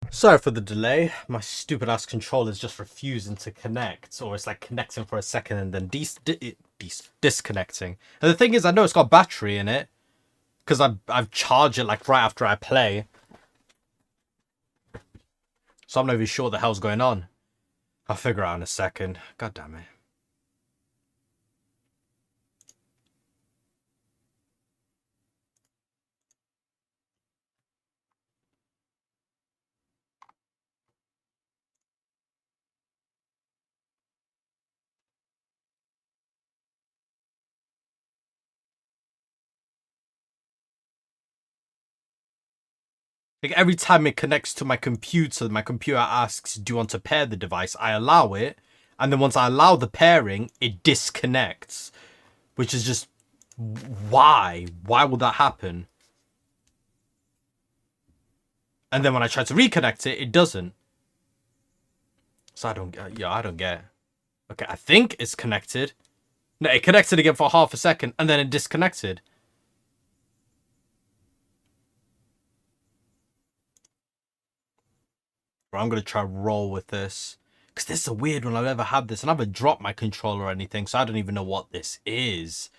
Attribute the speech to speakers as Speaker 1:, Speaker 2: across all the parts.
Speaker 1: Sorry for the delay. My stupid ass controller is just refusing to connect, or it's like connecting for a second and then disconnecting. And the thing is, I know it's got battery in it because I've charged it like right after I play, so I'm not even sure what the hell's going on. I'll figure out in a second. God damn it. Like every time it connects to my computer asks, "Do you want to pair the device?" I allow it, and then once I allow the pairing, it disconnects, which is just why? Why would that happen? And then when I try to reconnect it, it doesn't. So I don't, I don't get. Okay, I think it's connected. No, it connected again for half a second, and then it disconnected. Bro, I'm gonna try roll with this. Because this is a weird one. I've ever had this, and I've never dropped my controller or anything, so I don't even know what this is.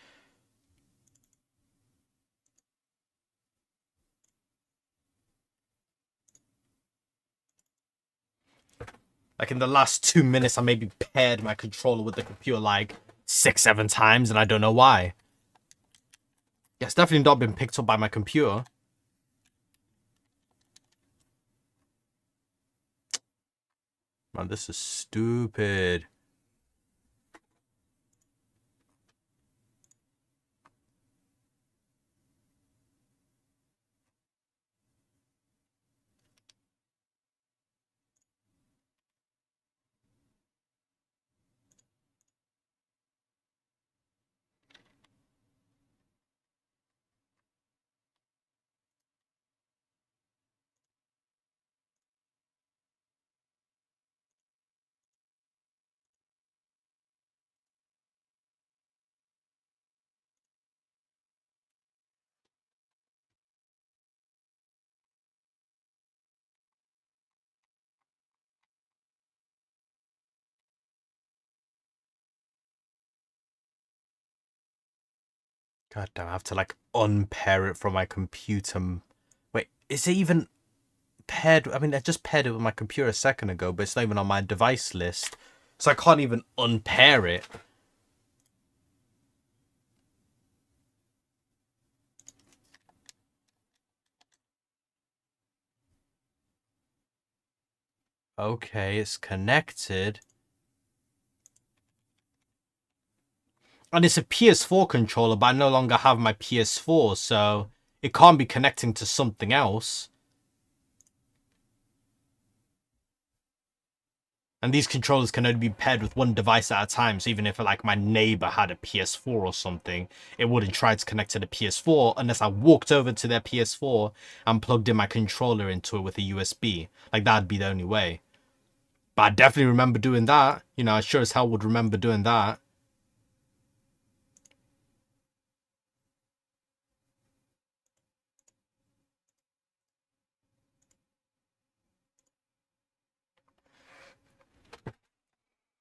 Speaker 1: Like in the last 2 minutes, I maybe paired my controller with the computer like 6, 7 times, and I don't know why. Yeah, it's definitely not been picked up by my computer. Man, this is stupid. God damn, I have to like unpair it from my computer. Wait, is it even paired? I mean, I just paired it with my computer a second ago, but it's not even on my device list. So I can't even unpair it. Okay, it's connected. And it's a PS4 controller, but I no longer have my PS4, so it can't be connecting to something else. And these controllers can only be paired with one device at a time. So even if like my neighbor had a PS4 or something, it wouldn't try to connect to the PS4 unless I walked over to their PS4 and plugged in my controller into it with a USB. Like that'd be the only way. But I definitely remember doing that. You know, I sure as hell would remember doing that.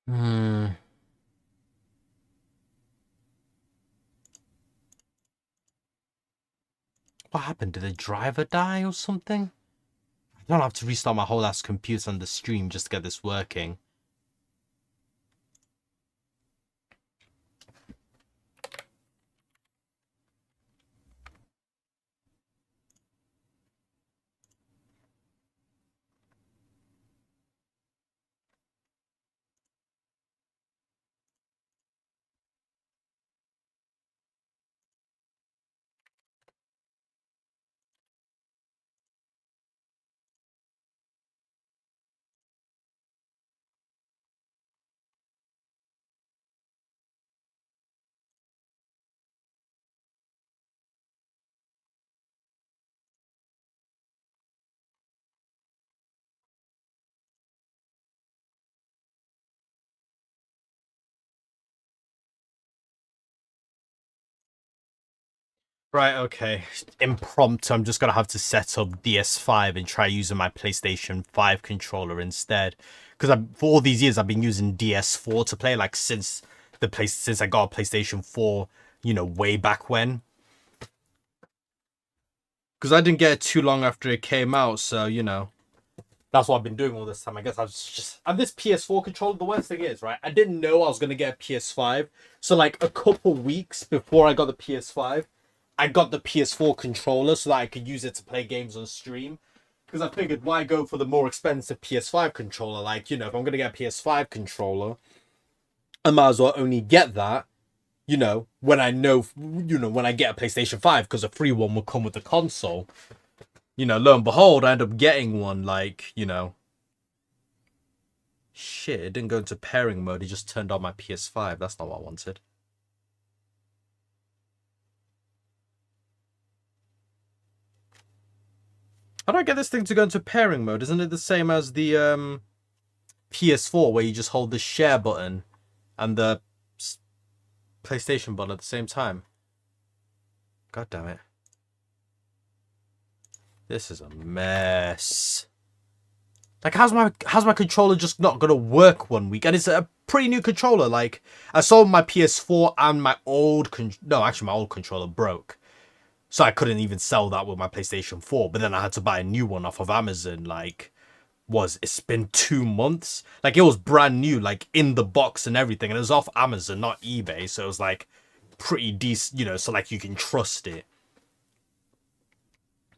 Speaker 1: Hmm. What happened? Did the driver die or something? I don't have to restart my whole ass computer on the stream just to get this working. Right, okay. Impromptu, I'm just gonna have to set up DS5 and try using my PlayStation 5 controller instead. Because for all these years I've been using DS4 to play, like since I got a PlayStation 4, way back when. Because I didn't get it too long after it came out, so that's what I've been doing all this time. I guess I was just and this PS4 controller. The worst thing is, right? I didn't know I was gonna get a PS5, so like a couple weeks before I got the PS5, I got the PS4 controller so that I could use it to play games on stream. Because I figured, why go for the more expensive PS5 controller? Like, if I'm gonna get a PS5 controller, I might as well only get that, when I know, when I get a PlayStation 5, because a free one will come with the console. Lo and behold, I end up getting one, like, shit, it didn't go into pairing mode, it just turned on my PS5. That's not what I wanted. How do I get this thing to go into pairing mode? Isn't it the same as the PS4, where you just hold the share button and the PlayStation button at the same time? God damn it. This is a mess. Like, how's my controller just not gonna work one week? And it's a pretty new controller. Like, I sold my PS4 and my old my old controller broke, so I couldn't even sell that with my PlayStation 4. But then I had to buy a new one off of Amazon. Like, it's been 2 months. Like, it was brand new, like in the box and everything, and it was off Amazon, not eBay. So it was like pretty decent, so like you can trust it.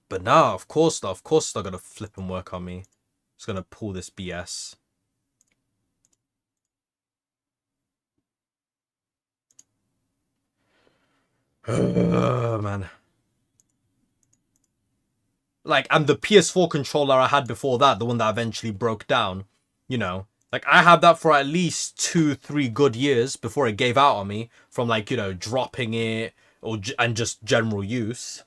Speaker 1: But no, of course not. Of course it's not gonna flip and work on me. It's gonna pull this BS. Man. Like, and the PS4 controller I had before that, the one that eventually broke down, like, I had that for at least 2-3 good years before it gave out on me from, like, dropping it and just general use.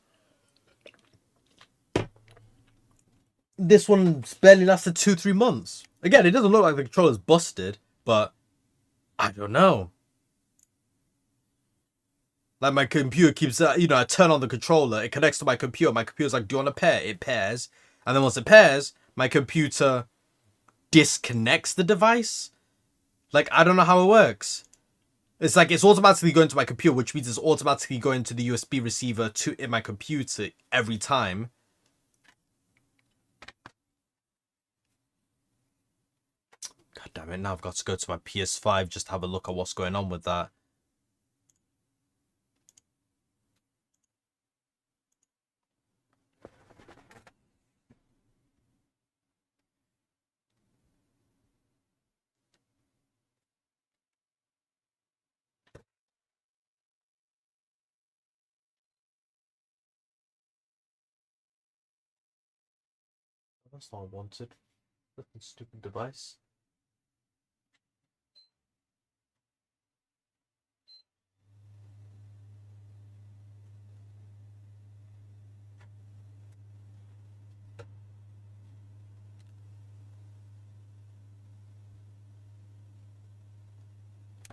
Speaker 1: This one's barely lasted 2-3 months. Again, it doesn't look like the controller's busted, but I don't know. Like, my computer keeps, I turn on the controller, it connects to my computer. My computer's like, do you want to pair? It pairs. And then once it pairs, my computer disconnects the device. Like, I don't know how it works. It's like it's automatically going to my computer, which means it's automatically going to the USB receiver in my computer every time. God damn it, now I've got to go to my PS5 just to have a look at what's going on with that. That's not wanted. Fucking stupid device.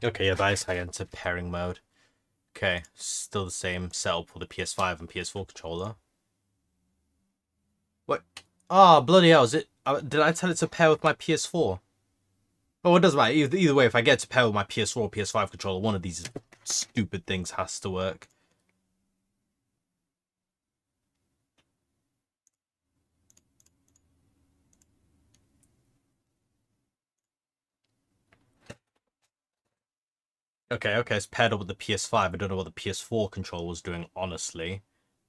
Speaker 1: Okay, yeah, that is how I enter pairing mode. Okay, still the same setup for the PS5 and PS4 controller. What? Ah, bloody hell, is it? Did I tell it to pair with my PS4? Oh, it doesn't matter. Either way, if I get to pair with my PS4 or PS5 controller, one of these stupid things has to work. Okay, it's paired up with the PS5. I don't know what the PS4 controller was doing, honestly.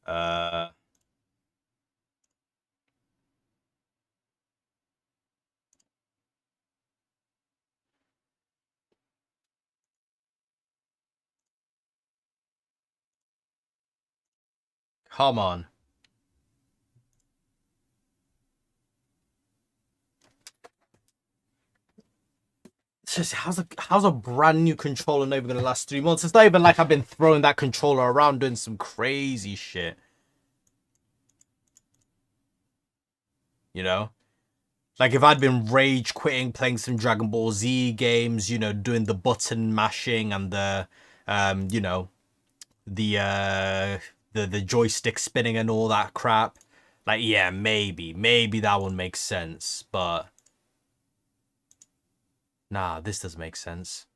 Speaker 1: Uh... Come on. Just, how's a brand new controller not even gonna last 3 months? It's not even like I've been throwing that controller around doing some crazy shit. You know? Like, if I'd been rage quitting, playing some Dragon Ball Z games, doing the button mashing and the the joystick spinning and all that crap. Like, yeah, maybe that one makes sense, but nah, this doesn't make sense.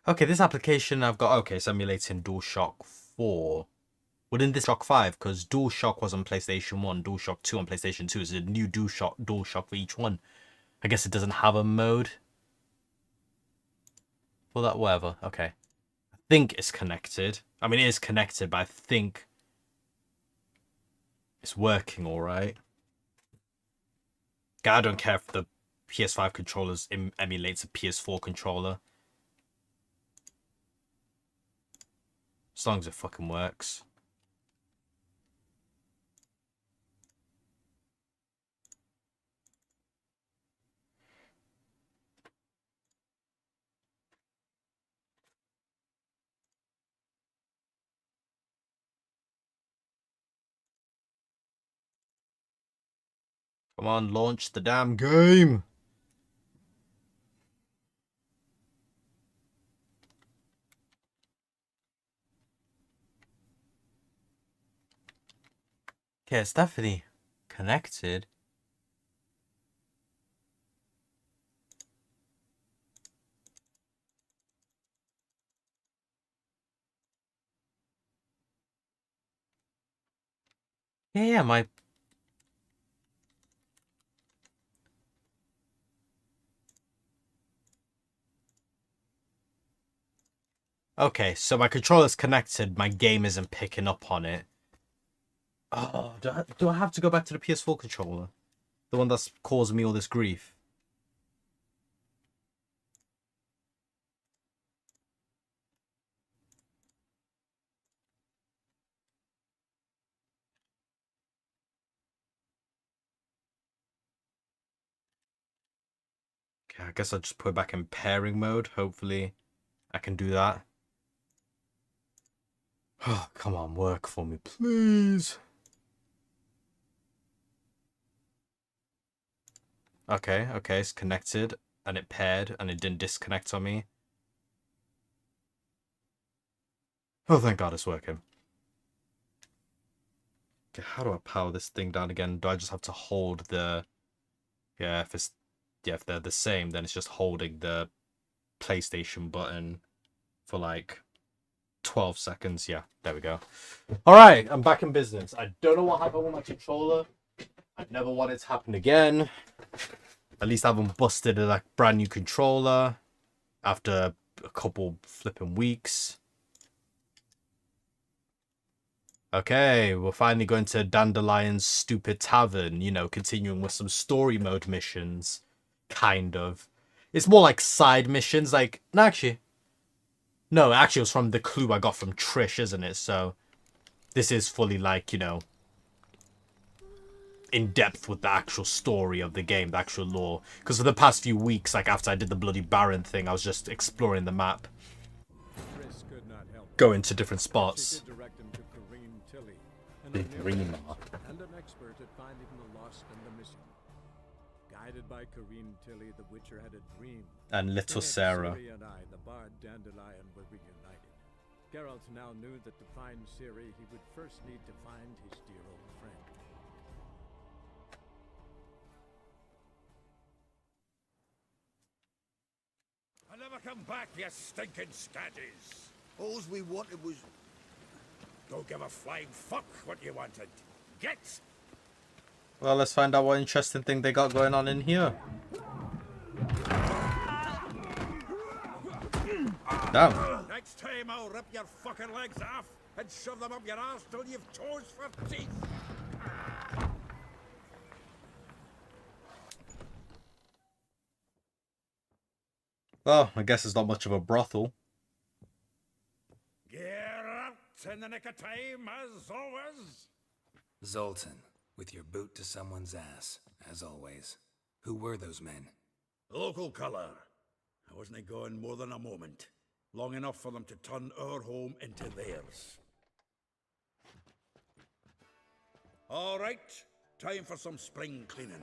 Speaker 1: Okay, this application I've got, okay, it's emulating DualShock 4. Wouldn't this Shock 5? Because DualShock was on PlayStation 1, DualShock 2 on PlayStation 2. It's a new DualShock for each one. I guess it doesn't have a mode for that, whatever. Okay. I think it's connected. I mean, it is connected, but I think it's working all right. I don't care if the PS5 controllers emulates a PS4 controller. As long as it fucking works. Come on, launch the damn game. Okay, it's definitely connected. Yeah, my... Okay, so my controller's connected, my game isn't picking up on it. Oh, do I have to go back to the PS4 controller? The one that's causing me all this grief? Okay, I guess I'll just put it back in pairing mode. Hopefully I can do that. Oh, come on, work for me, please. Okay, it's connected, and it paired, and it didn't disconnect on me. Oh, thank God it's working. Okay, how do I power this thing down again? Do I just have to hold the... Yeah, if they're the same, then it's just holding the PlayStation button for like 12 seconds. Yeah, there we go. All right, I'm back in business. I don't know what happened with my controller. I never want it to happen again. At least I haven't busted a like brand new controller after a couple flipping weeks. Okay, we're finally going to Dandelion's stupid tavern, you know, continuing with some story mode missions. Kind of. It's more like side missions, like... No, actually, it was from the clue I got from Trish, isn't it? So, this is fully like, you know, in depth with the actual story of the game, the actual lore. Because for the past few weeks, like after I did the Bloody Baron thing, I was just exploring the map. Going to different spots. The dreamer.
Speaker 2: And an expert at finding the lost and the missing. Guided by Kareen Tilly, the Witcher had a dream.
Speaker 1: And little Sarah.
Speaker 2: Ciri and I, the bard Dandelion, were reunited. Geralt now knew that to find Ciri, he would first need to find his dear old friend.
Speaker 3: I'll never come back, you stinking scatties. All we wanted was... Don't give a flying fuck what you wanted. Get!
Speaker 1: Well, let's find out what interesting thing they got going on in here. Damn.
Speaker 3: Next time I'll rip your fucking legs off and shove them up your ass till you've toes for teeth.
Speaker 1: Well, I guess it's not much of a brothel.
Speaker 3: Get out in the nick of time, as always.
Speaker 4: Zoltan, with your boot to someone's ass, as always. Who were those men?
Speaker 3: Local colour. I wasn't going more than a moment. Long enough for them to turn our home into theirs. All right, time for some spring cleaning.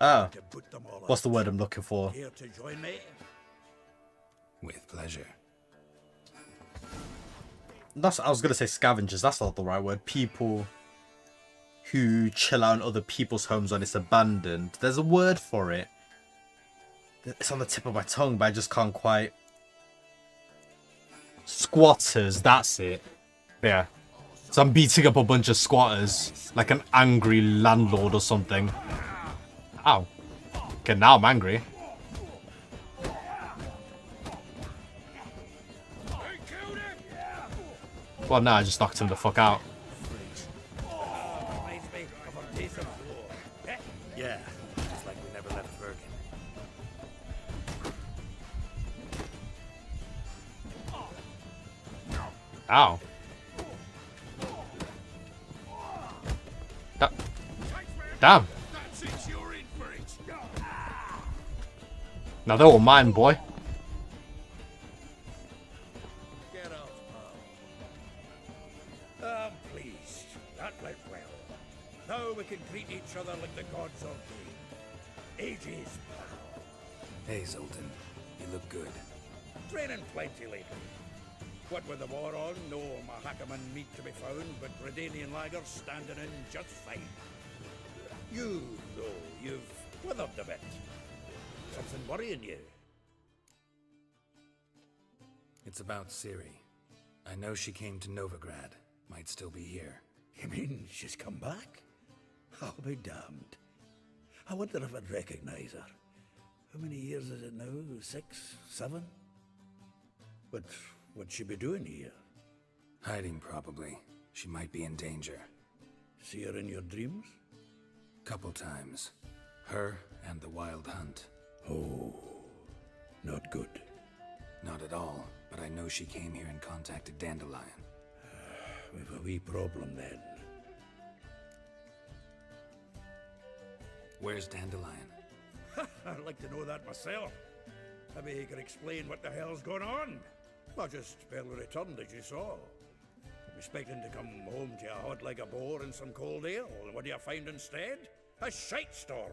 Speaker 1: Oh,
Speaker 3: To put them all
Speaker 1: what's the
Speaker 3: out.
Speaker 1: word I'm looking for?
Speaker 3: Here to join me?
Speaker 4: With pleasure.
Speaker 1: That's, I was gonna say scavengers. That's not the right word. People who chill out in other people's homes when it's abandoned. There's a word for it. It's on the tip of my tongue, but I just can't quite. Squatters. That's it. Yeah. So I'm beating up a bunch of squatters, like an angry landlord or something. Ow. Okay, now I'm angry. Well, no, I just knocked him the fuck out.
Speaker 3: Reminds me of a piece of floor. Eh?
Speaker 4: Yeah, it's like we never left Bergen.
Speaker 1: Ow. Damn.
Speaker 3: That's it, you're in for it.
Speaker 1: Now they're all mine, boy.
Speaker 3: Get out, pal. I'm pleased. That went well. Now we can greet each other like the gods ordained. Ages, pal.
Speaker 4: Hey, Zoltan. You look good.
Speaker 3: Training plenty lately. What with the war on, no Mahakaman meat to be found, but Redanian lagers standing in just fine. You, though, you've withered a bit. Something worrying you?
Speaker 4: It's about Ciri. I know she came to Novigrad. Might still be here.
Speaker 3: You mean she's come back? I'll be damned. I wonder if I'd recognize her. How many years is it now? 6, 7? But what'd she be doing here?
Speaker 4: Hiding, probably. She might be in danger.
Speaker 3: See her in your dreams?
Speaker 4: Couple times. Her and the Wild Hunt.
Speaker 3: Oh, not good.
Speaker 4: Not at all, but I know she came here and contacted Dandelion.
Speaker 3: We've a wee problem then.
Speaker 4: Where's Dandelion?
Speaker 3: I'd like to know that myself. Maybe he could explain what the hell's going on. I just barely returned, as you saw. I'm expecting to come home to a hot like a boar and some cold ale, and what do you find instead? A shite storm.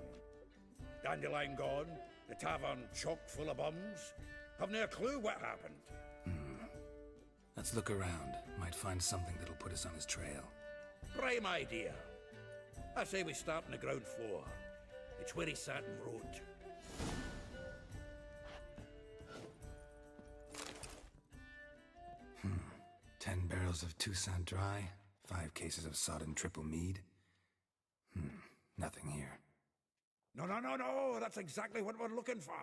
Speaker 3: Dandelion gone, the tavern chock full of bums. Have no clue what happened.
Speaker 4: Let's look around. Might find something that'll put us on his trail.
Speaker 3: Prime idea. I say we start on the ground floor. It's where he sat and wrote.
Speaker 4: Hmm. 10 barrels of Toussaint Dry, 5 cases of sodden triple mead. Nothing here.
Speaker 3: No, that's exactly what we're looking for.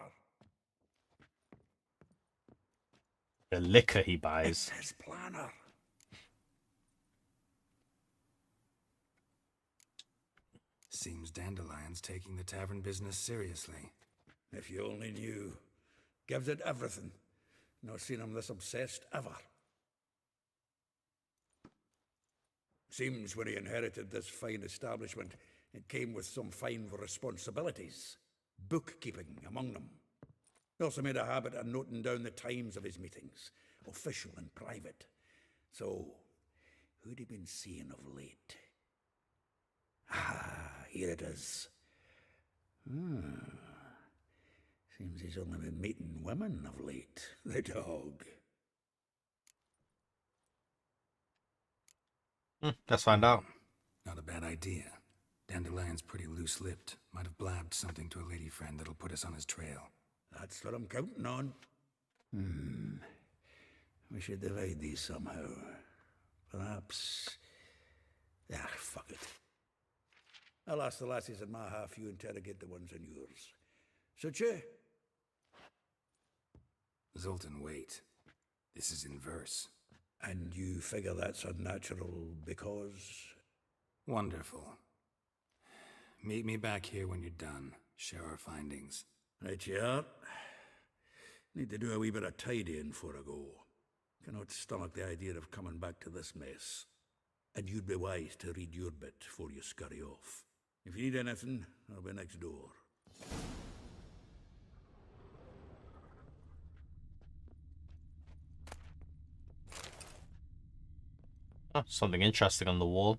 Speaker 1: The liquor he buys.
Speaker 3: It's his planner.
Speaker 4: Seems Dandelion's taking the tavern business seriously.
Speaker 3: If you only knew. Gives it everything. Not seen him this obsessed ever. Seems when he inherited this fine establishment, it came with some fine responsibilities. Bookkeeping among them. He also made a habit of noting down the times of his meetings, official and private. So, who'd he been seeing of late? Ah, here it is. Seems he's only been meeting women of late, the dog.
Speaker 1: Let's find out.
Speaker 4: Not a bad idea. Dandelion's pretty loose-lipped. Might have blabbed something to a lady friend that'll put us on his trail.
Speaker 3: That's what I'm counting on. We should divide these somehow. Perhaps... fuck it. I'll ask the lassies in my half, you interrogate the ones in yours. Suit you?
Speaker 4: Zoltan, wait. This is in verse.
Speaker 3: And you figure that's unnatural because...
Speaker 4: Wonderful. Meet me back here when you're done. Share our findings.
Speaker 3: Right you are. Need to do a wee bit of tidying before I go. Cannot stomach the idea of coming back to this mess. And you'd be wise to read your bit before you scurry off. If you need anything, I'll be next door.
Speaker 1: Oh, something interesting on the wall.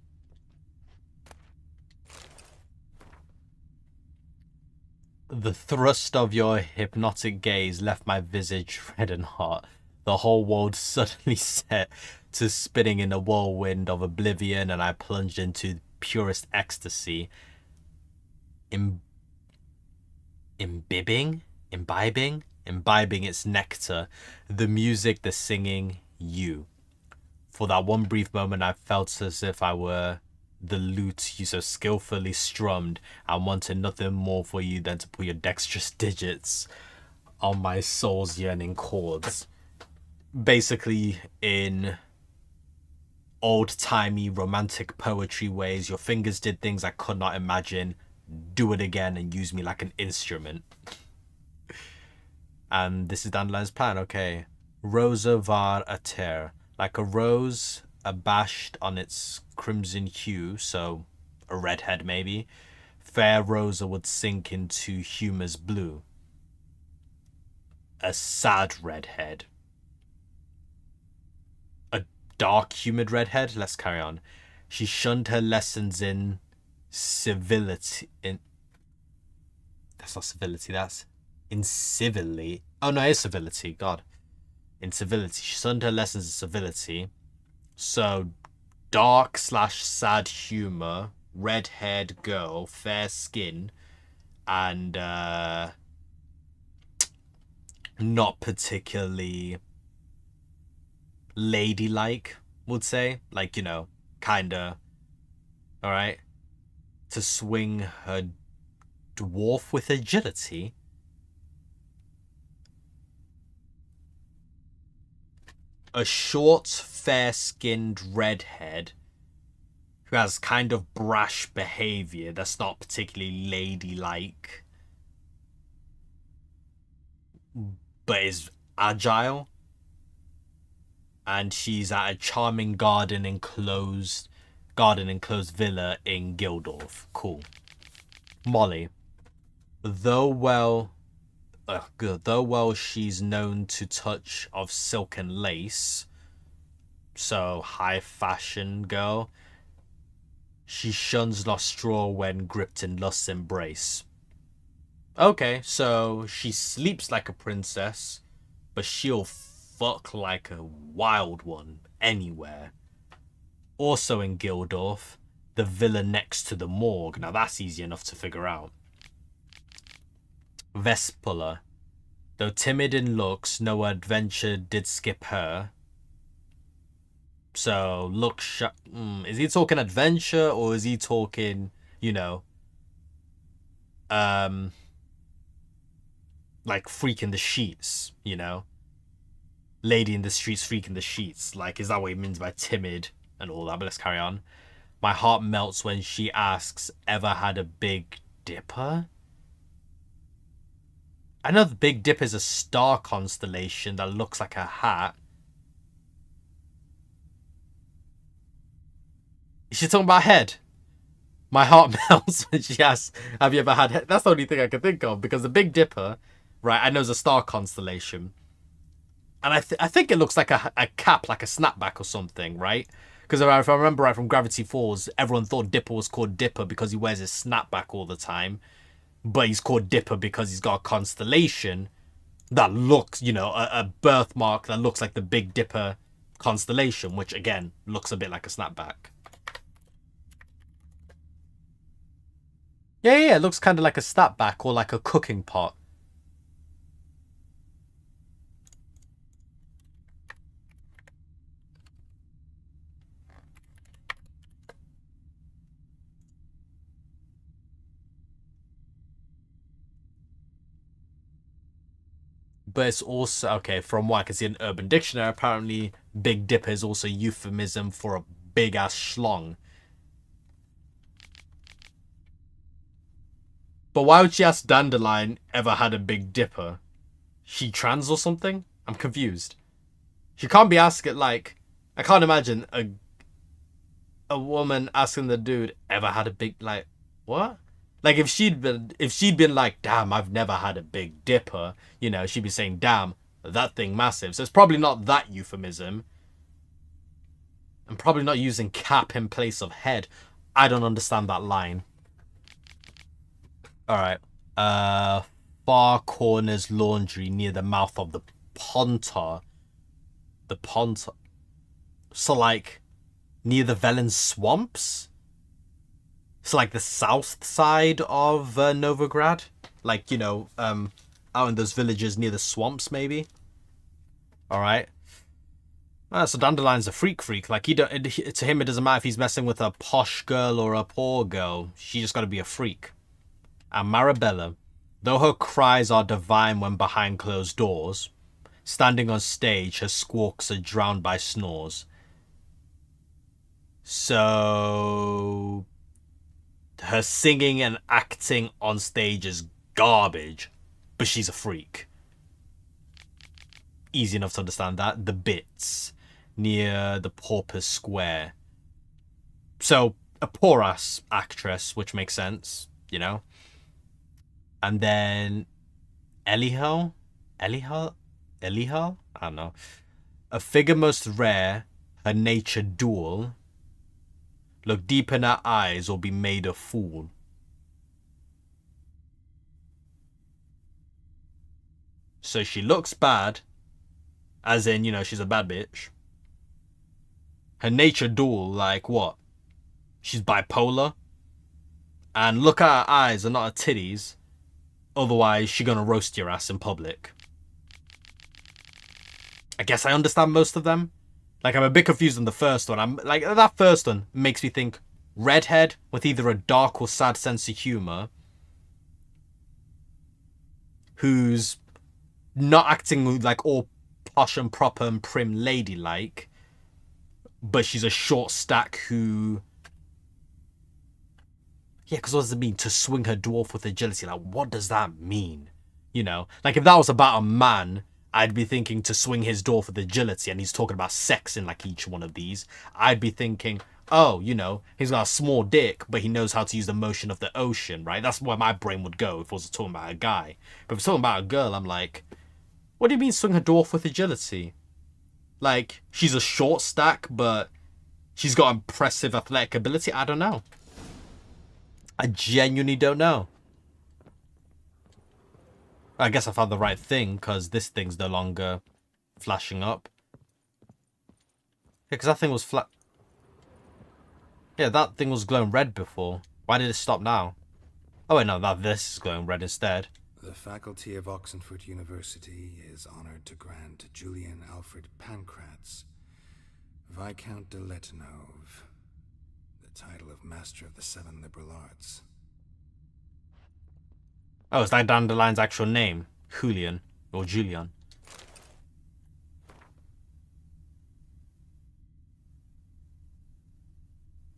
Speaker 1: The thrust of your hypnotic gaze left my visage red and hot. The whole world suddenly set to spinning in a whirlwind of oblivion, and I plunged into purest ecstasy. Imbibing its nectar, the music, the singing, you. For that one brief moment, I felt as if I were the lute you so skillfully strummed, and wanted nothing more for you than to put your dexterous digits on my soul's yearning chords. Basically, in old-timey romantic poetry ways, your fingers did things I could not imagine. Do it again and use me like an instrument. And this is Dandelion's plan. Okay. Rosa var ater. Like a rose abashed on its crimson hue, so a redhead maybe. Fair Rosa would sink into humor's blue. A sad redhead. A dark, humid redhead? Let's carry on. She shunned her lessons in civility. That's not civility, that's incivility. Oh no, it's civility. God. Incivility. She shunned her lessons in civility. So, dark / sad humor, red-haired girl, fair skin, and not particularly ladylike, would say. Like, you know, kinda. Alright? To swing her dwarf with agility. A short, fair-skinned redhead who has kind of brash behavior that's not particularly ladylike, but is agile. And she's at a charming garden enclosed villa in Gildorf. Cool. Molly. Though well she's known to touch of silk and lace, so high fashion girl, she shuns not straw when gripped in lust's embrace. Okay, so she sleeps like a princess, but she'll fuck like a wild one anywhere. Also in Gildorf, the villa next to the morgue. Now that's easy enough to figure out. Vespula. Though timid in looks, no adventure did skip her. So, look, is he talking adventure, or is he talking, you know, like freaking the sheets, you know? Lady in the streets freaking the sheets. Like, is that what he means by timid and all that? But let's carry on. My heart melts when she asks, ever had a Big Dipper? I know the Big Dipper is a star constellation that looks like a hat. Is she talking about head? My heart melts when she asks, have you ever had head? That's the only thing I can think of, because the Big Dipper, right, I know is a star constellation. And I think it looks like a cap, like a snapback or something, right? Because if I remember right from Gravity Falls, everyone thought Dipper was called Dipper because he wears his snapback all the time. But he's called Dipper because he's got a constellation that looks, you know, a birthmark that looks like the Big Dipper constellation, which, again, looks a bit like a snapback. Yeah, it looks kind of like a snapback or like a cooking pot. But it's also, okay, from what I can see in Urban Dictionary, apparently Big Dipper is also a euphemism for a big-ass schlong. But why would she ask Dandelion ever had a Big Dipper? She trans or something? I'm confused. She can't be asking, like, I can't imagine a woman asking the dude ever had a big, like, what? Like, if she'd been like, damn, I've never had a Big Dipper, you know, she'd be saying, damn, that thing massive. So it's probably not that euphemism. I'm probably not using cap in place of head. I don't understand that line. Alright. far corners laundry near the mouth of the Pontar. The Pontar. So, like, near the Velen swamps? So, like, the south side of Novigrad? Like, you know, out in those villages near the swamps, maybe? Alright. So Dandelion's a freak. Like, to him, it doesn't matter if he's messing with a posh girl or a poor girl. She just gotta be a freak. And Marabella, though her cries are divine when behind closed doors, standing on stage, her squawks are drowned by snores. So her singing and acting on stage is garbage, but she's a freak. Easy enough to understand that. The bits near the Porpoise Square. So a poor ass actress, which makes sense, you know. And then Elihal? I don't know. A figure most rare, her nature dual. Look deep in her eyes or be made a fool. So she looks bad, as in, you know, she's a bad bitch. Her nature dual, like what? She's bipolar. And look at her eyes and not her titties. Otherwise, she's gonna roast your ass in public. I guess I understand most of them. Like, I'm a bit confused on the first one. I'm like, that first one makes me think redhead with either a dark or sad sense of humor, who's not acting like all posh and proper and prim ladylike, but she's a short stack who... Yeah, because what does it mean to swing her dwarf with agility? Like, what does that mean? You know? Like, if that was about a man, I'd be thinking to swing his dwarf with agility, and he's talking about sex in, like, each one of these. I'd be thinking, oh, you know, he's got a small dick, but he knows how to use the motion of the ocean, right? That's where my brain would go if I was talking about a guy. But if it's talking about a girl, I'm like, what do you mean swing her dwarf with agility? Like, she's a short stack, but she's got impressive athletic ability? I don't know. I genuinely don't know. I guess I found the right thing, because this thing's no longer flashing up. Yeah, because that thing was flat. Yeah, that thing was glowing red before. Why did it stop now? Oh wait, no, this is glowing red instead.
Speaker 4: The faculty of Oxenford University is honored to grant Julian Alfred Pancratz, Viscount de Letonov, the title of Master of the Seven Liberal Arts.
Speaker 1: Oh, is that Dandelion's actual name? Julian. Or Julian.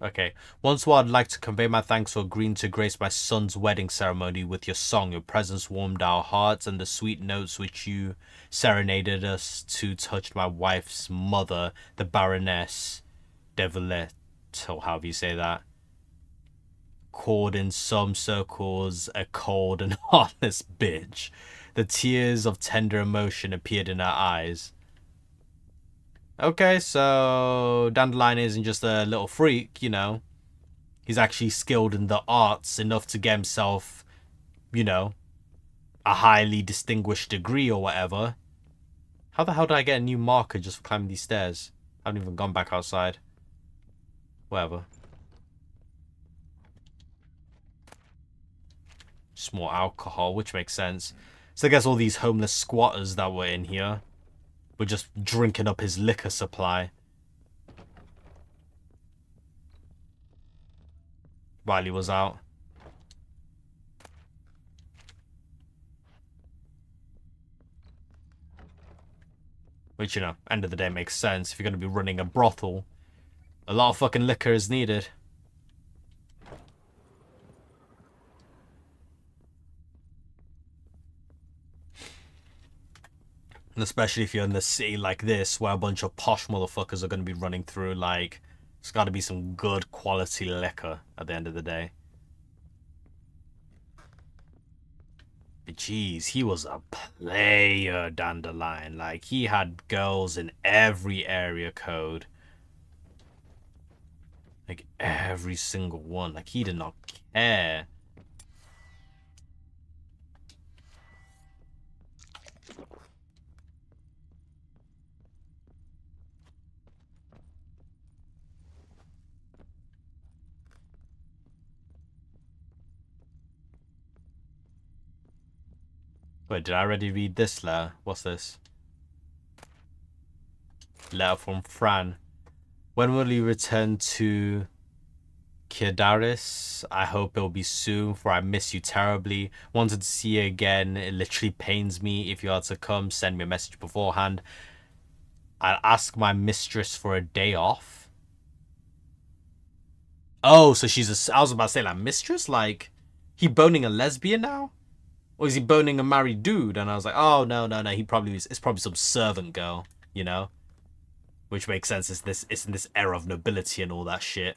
Speaker 1: Okay. Once more, I'd like to convey my thanks for agreeing to grace my son's wedding ceremony with your song. Your presence warmed our hearts, and the sweet notes which you serenaded us to touched my wife's mother, the Baroness de Villet, or however you say that. Called in some circles a cold and heartless bitch. The tears of tender emotion appeared in her eyes. Okay, so Dandelion isn't just a little freak, you know. He's actually skilled in the arts enough to get himself, you know, a highly distinguished degree or whatever. How the hell did I get a new marker just for climbing these stairs? I haven't even gone back outside. Whatever. Just more alcohol, which makes sense. So I guess all these homeless squatters that were in here were just drinking up his liquor supply while he was out. Which, you know, end of the day makes sense. If you're going to be running a brothel, a lot of fucking liquor is needed. And especially if you're in the city like this, where a bunch of posh motherfuckers are going to be running through, like, it's got to be some good quality liquor at the end of the day. But jeez, he was a player, Dandelion. Like, he had girls in every area code. Like, every single one. Like, he did not care. Wait, did I already read this letter? What's this? Letter from Fran. When will you return to Kirdaris? I hope it'll be soon, for I miss you terribly. Wanted to see you again. It literally pains me. If you are to come, send me a message beforehand. I'll ask my mistress for a day off. Oh, so she's a... I was about to say, like, mistress? Like, he boning a lesbian now? Or is he boning a married dude? And I was like, oh, no. He probably is. It's probably some servant girl, you know? Which makes sense. It's in this era of nobility and all that shit.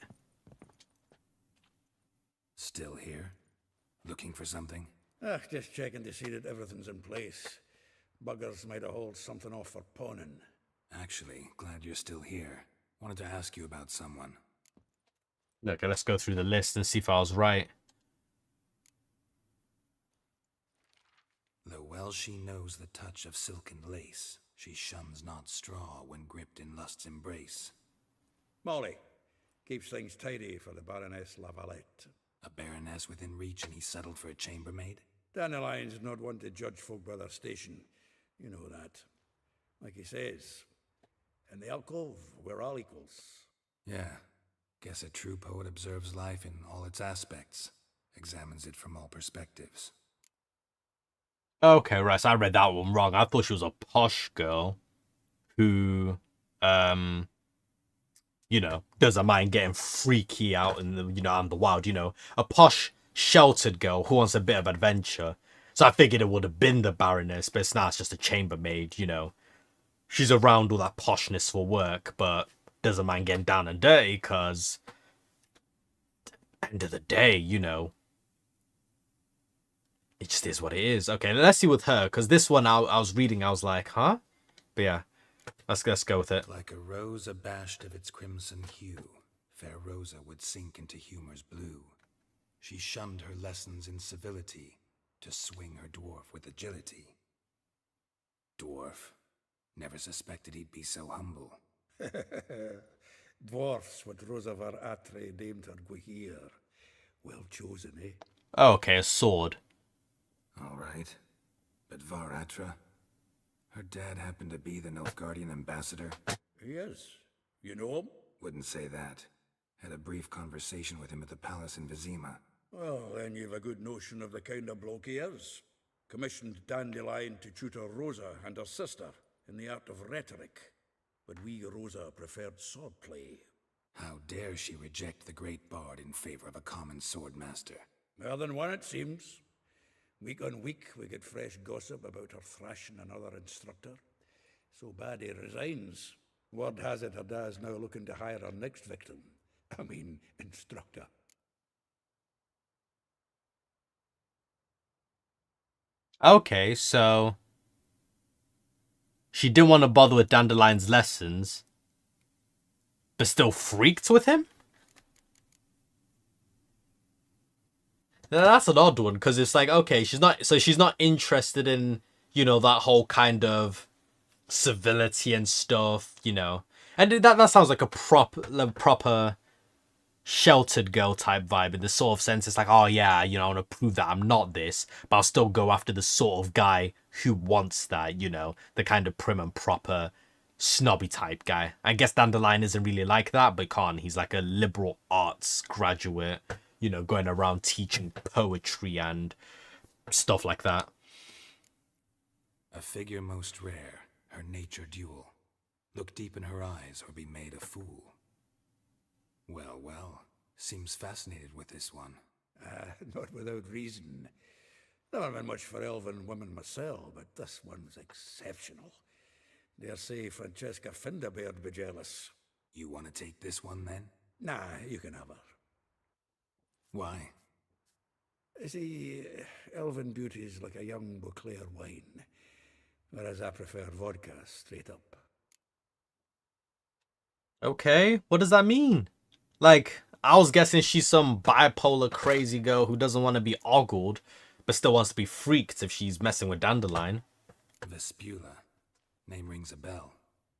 Speaker 4: Still here? Looking for something?
Speaker 3: Just checking to see that everything's in place. Buggers might have hauled something off for pawning.
Speaker 4: Actually, glad you're still here. Wanted to ask you about someone.
Speaker 1: Okay, let's go through the list and see if I was right.
Speaker 4: Though well she knows the touch of silken lace, she shuns not straw when gripped in lust's embrace.
Speaker 3: Molly keeps things tidy for the Baroness Lavalette.
Speaker 4: A baroness within reach and he settled for a chambermaid?
Speaker 3: Dandelion's not one to judge folk by their station. You know that. Like he says, in the alcove, we're all equals.
Speaker 4: Yeah. Guess a true poet observes life in all its aspects, examines it from all perspectives.
Speaker 1: Okay, right, so I read that one wrong. I thought she was a posh girl who, you know, doesn't mind getting freaky out in the, you know, out in the wild, you know. A posh, sheltered girl who wants a bit of adventure. So I figured it would have been the Baroness, but it's just a chambermaid, you know. She's around all that poshness for work, but doesn't mind getting down and dirty, because end of the day, you know, it just is what it is. Okay, let's see with her, because this one I was reading, I was like, huh? But yeah, let's go with it.
Speaker 4: Like a rose abashed of its crimson hue, fair Rosa would sink into humor's blue. She shunned her lessons in civility to swing her dwarf with agility. Dwarf. Never suspected he'd be so humble.
Speaker 3: Dwarfs what Rosa var Atre named her Guihir. Well chosen, eh?
Speaker 1: Okay, a sword.
Speaker 4: All right. But Varatra? Her dad happened to be the Nilfgaardian ambassador?
Speaker 3: Yes. You know him?
Speaker 4: Wouldn't say that. Had a brief conversation with him at the palace in Vizima.
Speaker 3: Well, then you've a good notion of the kind of bloke he is. Commissioned Dandelion to tutor Rosa and her sister in the art of rhetoric. But we Rosa preferred swordplay.
Speaker 4: How dare she reject the great bard in favor of a common swordmaster?
Speaker 3: More than one, it seems. Week on week, we get fresh gossip about her thrashing another instructor. So bad he resigns. Word has it her dad's now looking to hire her next victim. I mean, instructor.
Speaker 1: Okay, so she didn't want to bother with Dandelion's lessons, but still freaked with him? Now, that's an odd one, because it's like, okay, she's not interested in, you know, that whole kind of civility and stuff, you know. And that sounds like a proper sheltered girl type vibe, in the sort of sense it's like, oh yeah, you know, I want to prove that I'm not this, but I'll still go after the sort of guy who wants that, you know, the kind of prim and proper snobby type guy. I guess Dandelion isn't really like that, but he's like a liberal arts graduate, you know, going around teaching poetry and stuff like that.
Speaker 4: A figure most rare, her nature dual. Look deep in her eyes or be made a fool. Well, seems fascinated with this one.
Speaker 3: Not without reason. Never been much for elven women myself, but this one's exceptional. Dare say Francesca Finderbeard be jealous.
Speaker 4: You want to take this one then?
Speaker 3: Nah, you can have her.
Speaker 4: Why?
Speaker 3: See, elven beauty's like a young Beauclair wine, whereas I prefer vodka straight up.
Speaker 1: Okay, what does that mean? Like, I was guessing she's some bipolar crazy girl who doesn't want to be ogled, but still wants to be freaked if she's messing with Dandelion.
Speaker 4: Vespula. Name rings a bell.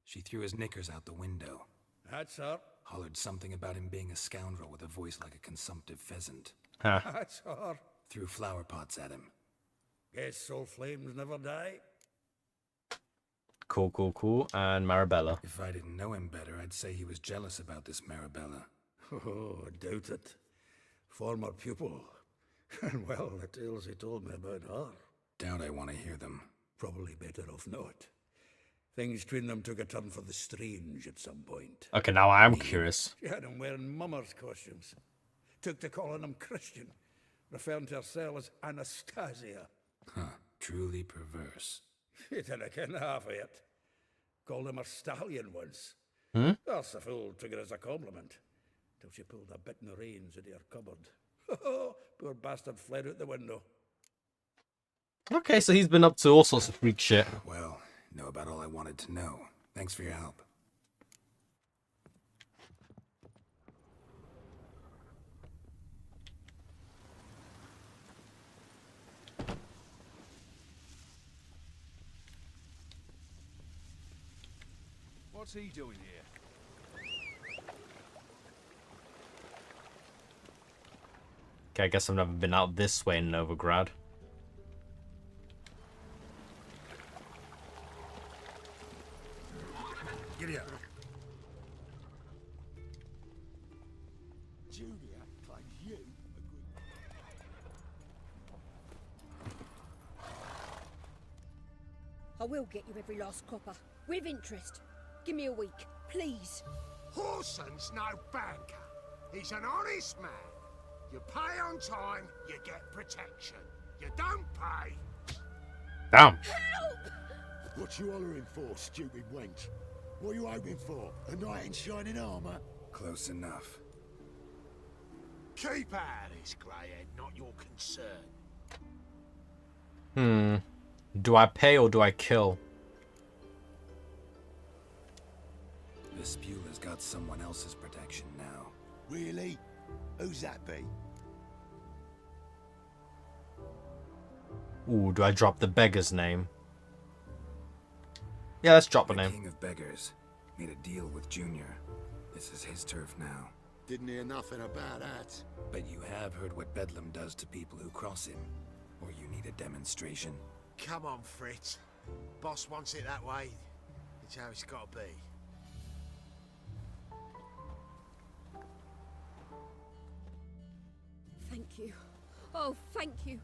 Speaker 4: She threw his knickers out the window.
Speaker 3: That's her.
Speaker 4: Hollered something about him being a scoundrel with a voice like a consumptive pheasant.
Speaker 1: Huh.
Speaker 3: That's her.
Speaker 4: Threw flower pots at him.
Speaker 3: Guess soul flames never die.
Speaker 1: Cool, cool, cool. And Marabella.
Speaker 4: If I didn't know him better, I'd say he was jealous about this Marabella.
Speaker 3: Oh, I doubt it. Former pupil. And well, the tales he told me about her.
Speaker 4: Doubt I want to hear them.
Speaker 3: Probably better off not. Things between them took a turn for the strange at some point.
Speaker 1: Okay, now I am curious.
Speaker 3: She had him wearing mummers' costumes. Took to calling him Christian, referring to herself as Anastasia.
Speaker 4: Huh. Truly perverse.
Speaker 3: He didn't ken half of it. Called him a stallion once. That's the fool took it as a compliment. Till she pulled a bit in the reins into her cupboard. Poor bastard fled out the window.
Speaker 1: Okay, so he's been up to all sorts of freak shit.
Speaker 4: Well, know about all I wanted to know. Thanks for your help.
Speaker 5: What's he doing here?
Speaker 1: Okay, I guess I've never been out this way in Novigrad.
Speaker 3: Giddy up.
Speaker 5: Julia claims you a good...
Speaker 6: I will get you every last copper, with interest. Give me a week, please.
Speaker 7: Horson's no banker. He's an honest man. You pay on time, you get protection. You don't pay.
Speaker 1: Damn.
Speaker 5: What you hollering for, stupid wench? What are you hoping for? A knight in shining armour?
Speaker 4: Close enough.
Speaker 7: Keep out of this, greyhead, not your concern.
Speaker 1: Do I pay or do I kill?
Speaker 4: Vespula's got someone else's protection now.
Speaker 5: Really? Who's that be?
Speaker 1: Ooh, do I drop the beggar's name? Yeah, let's drop the
Speaker 4: The
Speaker 1: name.
Speaker 4: King of Beggars made a deal with Junior. This is his turf now.
Speaker 5: Didn't hear nothing about that.
Speaker 4: But you have heard what Bedlam does to people who cross him. Or you need a demonstration?
Speaker 7: Come on, Fritz. Boss wants it that way. It's how it's got to be.
Speaker 6: Thank you. Oh, thank you.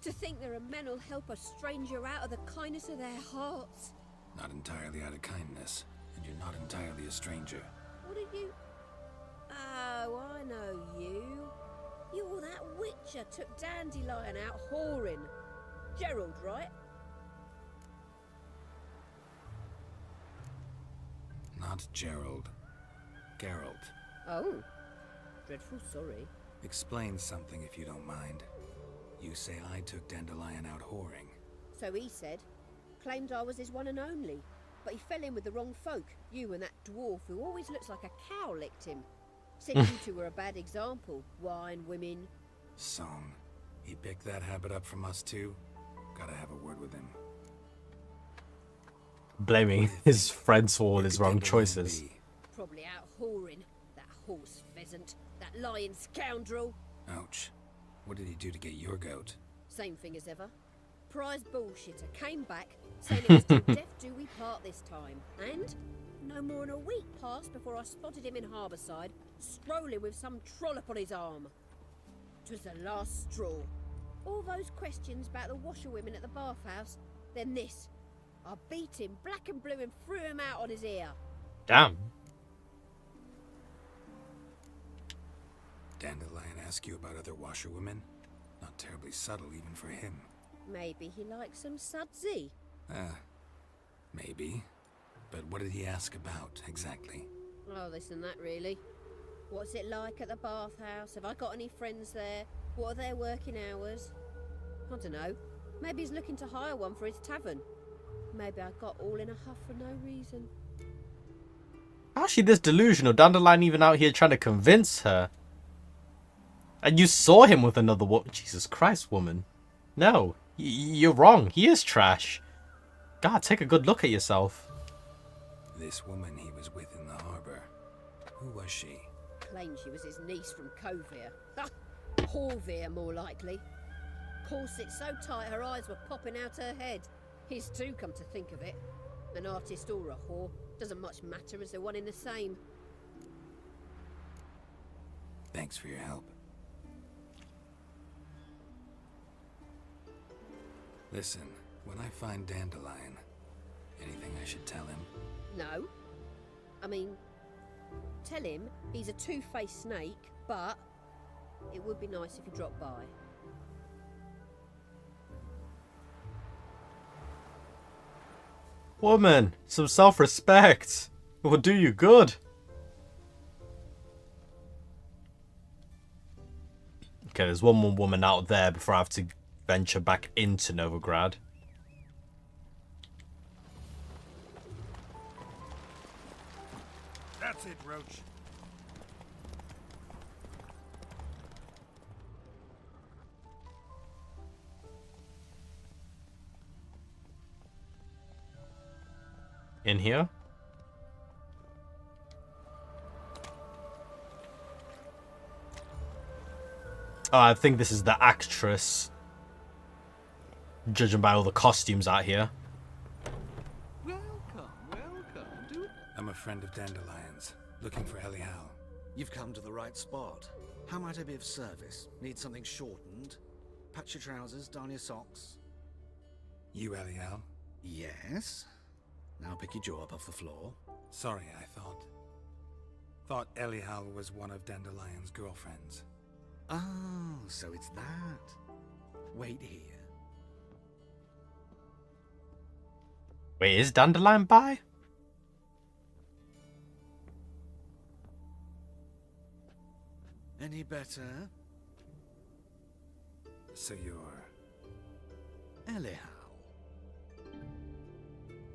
Speaker 6: To think there are men who'll help a stranger out of the kindness of their hearts.
Speaker 4: Not entirely out of kindness. And you're not entirely a stranger.
Speaker 6: What did you... Oh, I know you. You're that witcher took Dandelion out whoring. Gerald, right?
Speaker 4: Not Gerald. Geralt.
Speaker 6: Oh. Dreadful sorry.
Speaker 4: Explain something if you don't mind. You say I took Dandelion out whoring.
Speaker 6: So he said. Claimed I was his one and only. But he fell in with the wrong folk. You and that dwarf who always looks like a cow licked him. Said you two were a bad example. Wine, women.
Speaker 4: Song. He picked that habit up from us too? Gotta have a word with him.
Speaker 1: Blaming his friends for all his
Speaker 4: Where
Speaker 1: wrong
Speaker 4: could Dandelion
Speaker 1: choices.
Speaker 4: be?
Speaker 6: Probably out whoring. That horse pheasant. That lying scoundrel.
Speaker 4: Ouch. What did he do to get your goat?
Speaker 6: Same thing as ever. Prize bullshitter came back, saying it was till death do we part this time. And no more than a week passed before I spotted him in Harbourside, strolling with some trollop on his arm. 'Twas the last straw. All those questions about the washerwomen at the bathhouse, then this. I beat him black and blue and threw him out on his ear.
Speaker 1: Damn.
Speaker 4: Dandelion ask you about other washerwomen? Not terribly subtle even for him.
Speaker 6: Maybe he likes some sudsy.
Speaker 4: Maybe. But what did he ask about, exactly?
Speaker 6: Oh, this and that, really. What's it like at the bathhouse? Have I got any friends there? What are their working hours? I don't know. Maybe he's looking to hire one for his tavern. Maybe I got all in a huff for no reason.
Speaker 1: How's she this delusional? Dandelion even out here trying to convince her. And you saw him with another woman. Jesus Christ, woman. No, you're wrong. He is trash. God, take a good look at yourself.
Speaker 4: This woman he was with in the harbor. Who was she?
Speaker 6: Claimed she was his niece from Kovir. Horvir, more likely. corset so tight her eyes were popping out her head. His too, come to think of it. An artist or a whore, doesn't much matter as they're one in the same.
Speaker 4: Thanks for your help. Listen, when I find Dandelion, anything I should tell him?
Speaker 6: No. I mean, tell him he's a two-faced snake, but it would be nice if he dropped by.
Speaker 1: Woman, some self-respect. It will do you good. Okay, there's one more woman out there before I have to venture back into Novigrad.
Speaker 3: That's it, Roach.
Speaker 1: In here? Oh, I think this is the actress. Judging by all the costumes out here.
Speaker 8: Welcome.
Speaker 4: I'm a friend of Dandelion's, looking for Elial.
Speaker 8: You've come to the right spot. How might I be of service? Need something shortened? Patch your trousers, darn your socks.
Speaker 4: You Elial?
Speaker 8: Yes. Now pick your jaw up off the floor.
Speaker 4: Sorry, I thought Elial was one of Dandelion's girlfriends.
Speaker 8: Oh, so it's that. Wait here.
Speaker 1: Wait, is Dandelion bi?
Speaker 8: Any better?
Speaker 4: So you're...
Speaker 8: Elial.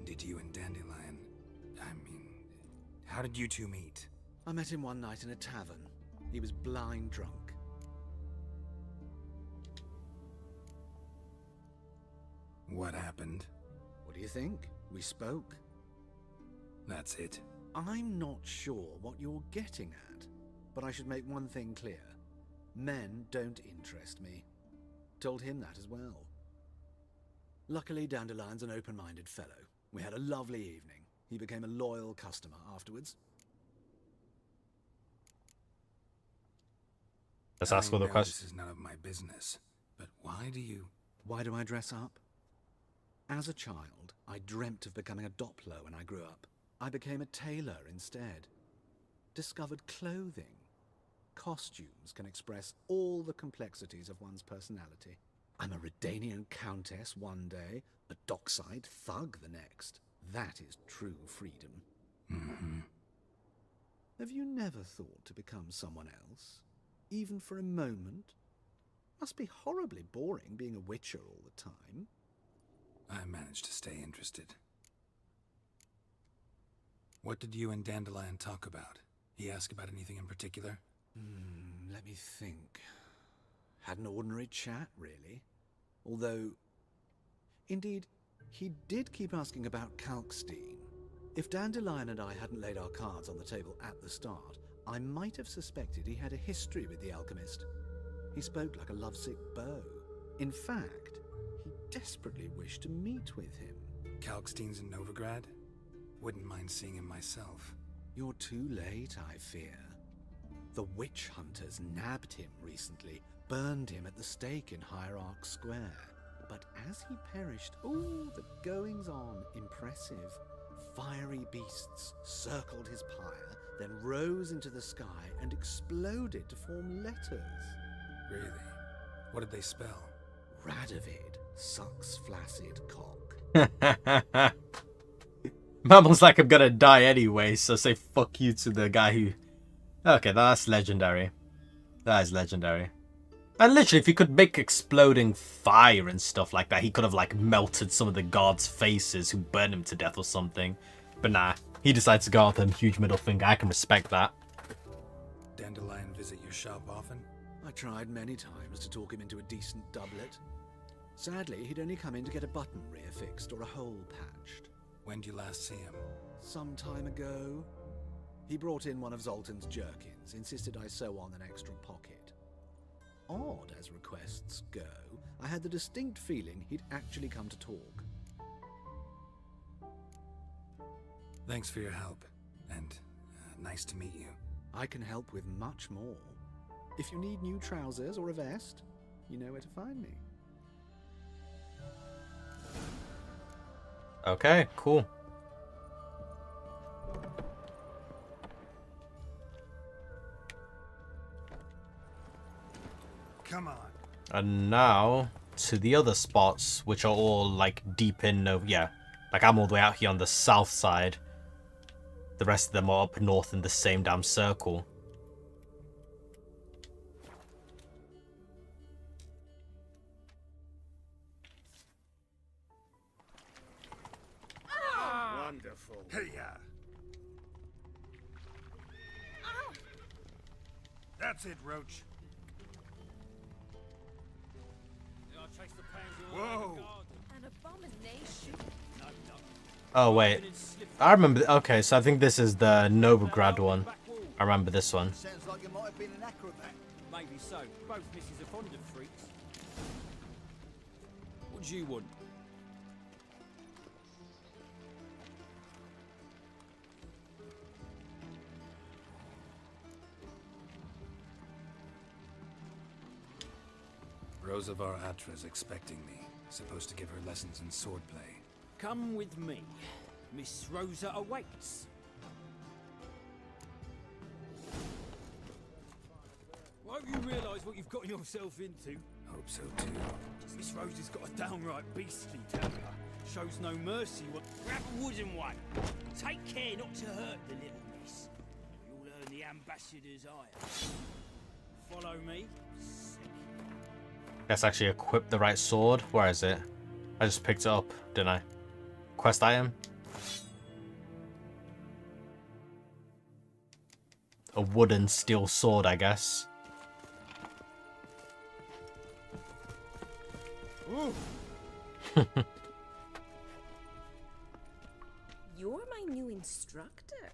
Speaker 4: Did you and Dandelion... how did you two meet?
Speaker 8: I met him one night in a tavern. He was blind drunk.
Speaker 4: What happened?
Speaker 8: What do you think? We spoke.
Speaker 4: That's it.
Speaker 8: I'm not sure what you're getting at, but I should make one thing clear. Men don't interest me. Told him that as well. Luckily, Dandelion's an open-minded fellow. We had a lovely evening. He became a loyal customer afterwards.
Speaker 1: Let's ask all the questions.
Speaker 4: This is none of my business, but why do you...
Speaker 8: Why do I dress up? As a child, I dreamt of becoming a Doppler when I grew up. I became a tailor instead. Discovered clothing. Costumes can express all the complexities of one's personality. I'm a Redanian countess one day, a dockside thug the next. That is true freedom.
Speaker 4: Mm-hmm.
Speaker 8: Have you never thought to become someone else? Even for a moment? Must be horribly boring being a witcher all the time.
Speaker 4: I managed to stay interested. What did you and Dandelion talk about? He asked about anything in particular?
Speaker 8: Let me think. Had an ordinary chat, really. Although, indeed, he did keep asking about Kalkstein. If Dandelion and I hadn't laid our cards on the table at the start, I might have suspected he had a history with the alchemist. He spoke like a lovesick beau. In fact, he desperately wished to meet with him.
Speaker 4: Kalkstein's in Novigrad? Wouldn't mind seeing him myself.
Speaker 8: You're too late, I fear. The witch hunters nabbed him recently, burned him at the stake in Hierarch Square. But as he perished, the goings-on impressive. Fiery beasts circled his pyre, then rose into the sky and exploded to form letters.
Speaker 4: Really? What did they spell?
Speaker 8: Radovid sucks flaccid cock.
Speaker 1: Mammals like I'm gonna die anyway, so say fuck you to the guy who... Okay, that's legendary. That is legendary. And literally, if he could make exploding fire and stuff like that, he could have, like, melted some of the gods' faces who burned him to death or something. But nah, he decides to go out with a huge middle finger. I can respect that.
Speaker 4: Dandelion visit your shop often?
Speaker 8: I tried many times to talk him into a decent doublet. Sadly, he'd only come in to get a button reaffixed or a hole patched.
Speaker 4: When did you last see him?
Speaker 8: Some time ago. He brought in one of Zoltan's jerkins, insisted I sew on an extra pocket. Odd as requests go, I had the distinct feeling he'd actually come to talk.
Speaker 4: Thanks for your help, and nice to meet you.
Speaker 8: I can help with much more. If you need new trousers or a vest, you know where to find me.
Speaker 1: Okay, cool.
Speaker 4: Come on.
Speaker 1: And now to the other spots, which are all like deep in yeah, like I'm all the way out here on the south side. The rest of them are up north in the same damn circle.
Speaker 5: Wonderful.
Speaker 3: Hey, That's it, Roach. Whoa!
Speaker 6: An abomination.
Speaker 1: Oh wait, I remember. Okay, so I think this is the Novigrad one. I remember this one.
Speaker 5: Sounds like it might have been an acrobat.
Speaker 2: Maybe so. Both misses are fond of freaks. What do you want?
Speaker 4: Rosavar Atra's expecting me. Supposed to give her lessons in swordplay.
Speaker 2: Come with me. Miss Rosa awaits. Won't you realise what you've got yourself into?
Speaker 4: Hope so too.
Speaker 2: Miss Rosa's got a downright beastly temper. Shows no mercy. Grab a wooden one. Take care not to hurt the little miss. You'll earn the ambassador's ire. Follow me.
Speaker 1: Let's actually equip the right sword. Where is it? I just picked it up, didn't I? Quest item. A wooden steel sword, I guess.
Speaker 9: You're my new instructor.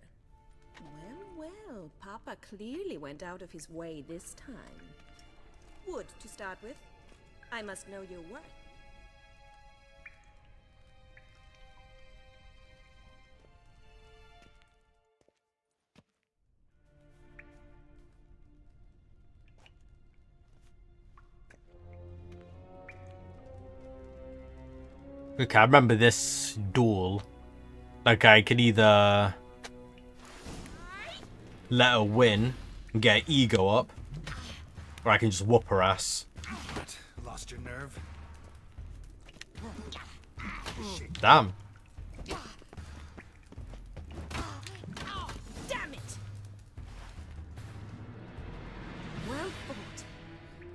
Speaker 9: Well, Papa clearly went out of his way this time. Wood, to start with. I must know your worth.
Speaker 1: Okay, I remember this duel. Like, I could either let her win and get her ego up, or I can just whoop her ass.
Speaker 4: What? Lost your nerve?
Speaker 1: Damn.
Speaker 9: Damn it! Well fought.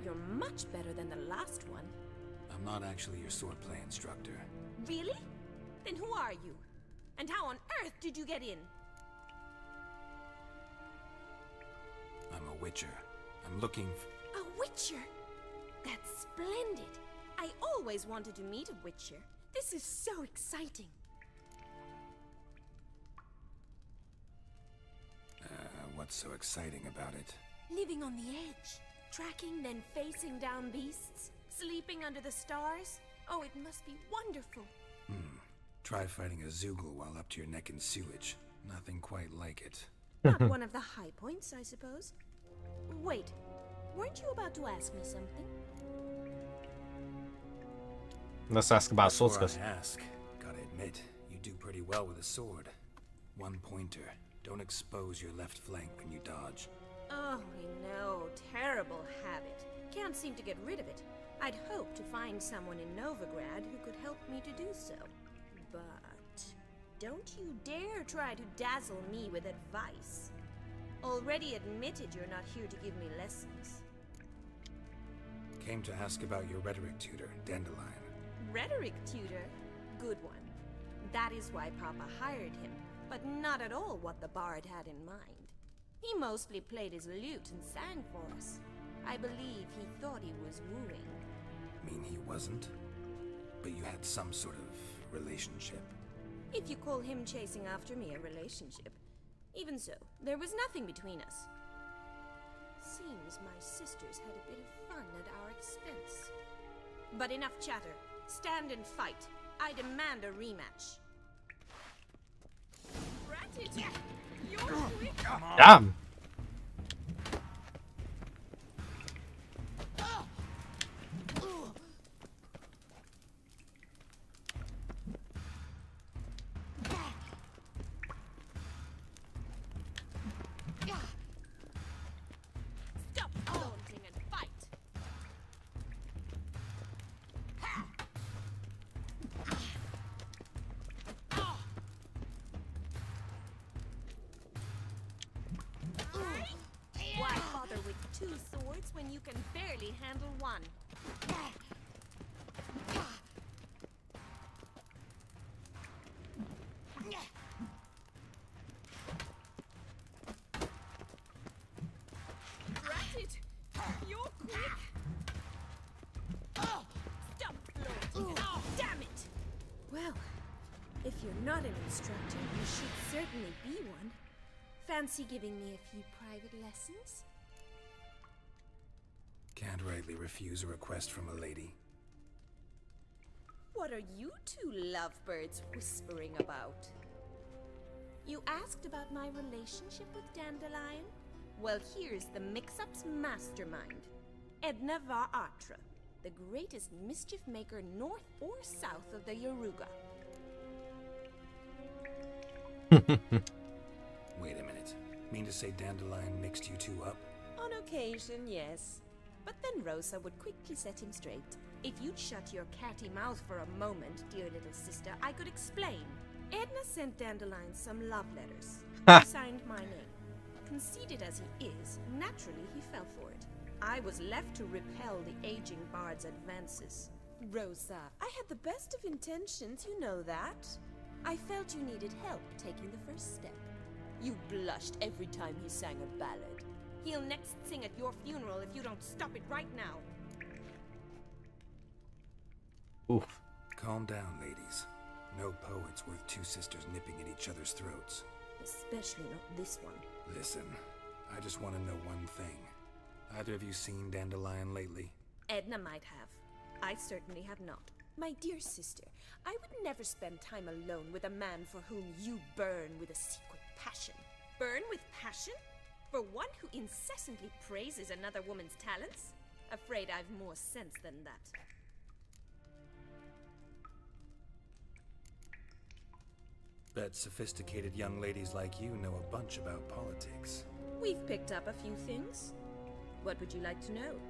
Speaker 9: You're much better than the last one.
Speaker 4: I'm not actually your swordplay instructor.
Speaker 9: Really? Then who are you? And how on earth did you get in?
Speaker 4: I'm a witcher. I'm looking for...
Speaker 9: A witcher? That's splendid. I always wanted to meet a witcher. This is so exciting.
Speaker 4: What's so exciting about it?
Speaker 9: Living on the edge. Tracking, then facing down beasts. Sleeping under the stars. Oh, it must be wonderful.
Speaker 4: Try fighting a Zoogle while up to your neck in sewage. Nothing quite like it.
Speaker 9: Not one of the high points, I suppose. Wait, weren't you about to ask me something?
Speaker 1: Let's ask about sword
Speaker 4: Before
Speaker 1: skills.
Speaker 4: I ask, gotta admit, you do pretty well with a sword. One pointer. Don't expose your left flank when you dodge.
Speaker 9: Oh, I know. Terrible habit. Can't seem to get rid of it. I'd hoped to find someone in Novigrad who could help me to do so. But don't you dare try to dazzle me with advice. Already admitted you're not here to give me lessons.
Speaker 4: Came to ask about your rhetoric tutor, Dandelion.
Speaker 9: Rhetoric tutor? Good one. That is why Papa hired him, but not at all what the bard had in mind. He mostly played his lute and sang for us. I believe he thought he was wooing.
Speaker 4: Mean he wasn't? But you had some sort of relationship.
Speaker 9: If you call him chasing after me a relationship. Even so, there was nothing between us. Seems my sisters had a bit of fun at our expense. But enough chatter. Stand and fight. I demand a rematch. Ratted! You're quick!
Speaker 1: Damn.
Speaker 9: Stop taunting and fight! Why bother with two swords when you can barely handle one? Ratted! You're quick! Stop floating! Oh, damn it! Well, if you're not an instructor, you should certainly be one. Fancy giving me a few private lessons?
Speaker 4: Can't rightly refuse a request from a lady.
Speaker 9: What are you two lovebirds whispering about? You asked about my relationship with Dandelion? Well, here's the mix-up's mastermind. Edna Atra, the greatest mischief maker north or south of the Yaruga.
Speaker 4: Wait a minute. Mean to say Dandelion mixed you two up?
Speaker 9: On occasion, yes. But then Rosa would quickly set him straight. If you'd shut your catty mouth for a moment, dear little sister, I could explain. Edna sent Dandelion some love letters. He signed my name. Conceited as he is, naturally he fell for it. I was left to repel the aging bard's advances. Rosa, I had the best of intentions, you know that. I felt you needed help taking the first step. You blushed every time he sang a ballad. He'll next sing at your funeral if you don't stop it right now.
Speaker 1: Oof.
Speaker 4: Calm down, ladies. No poet's worth two sisters nipping at each other's throats.
Speaker 9: Especially not this one.
Speaker 4: Listen, I just want to know one thing. Either of you seen Dandelion lately?
Speaker 9: Edna might have. I certainly have not. My dear sister, I would never spend time alone with a man for whom you burn with a secret passion. Burn with passion? For one who incessantly praises another woman's talents? Afraid I've more sense than that.
Speaker 4: Bet sophisticated young ladies like you know a bunch about politics.
Speaker 9: We've picked up a few things. What would you like to know?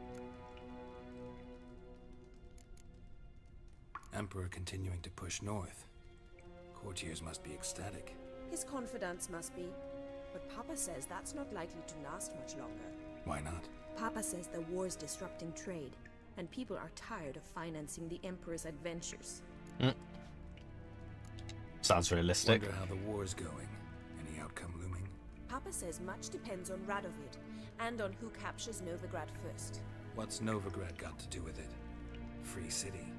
Speaker 4: Emperor continuing to push north. Courtiers must be ecstatic.
Speaker 9: His confidants must be. But Papa says that's not likely to last much longer.
Speaker 4: Why not?
Speaker 9: Papa says the war's disrupting trade, and people are tired of financing the Emperor's adventures.
Speaker 1: Sounds realistic.
Speaker 4: Wonder how the war's going. Any outcome looming?
Speaker 9: Papa says much depends on Radovid, and on who captures Novigrad first.
Speaker 4: What's Novigrad got to do with it? Free city.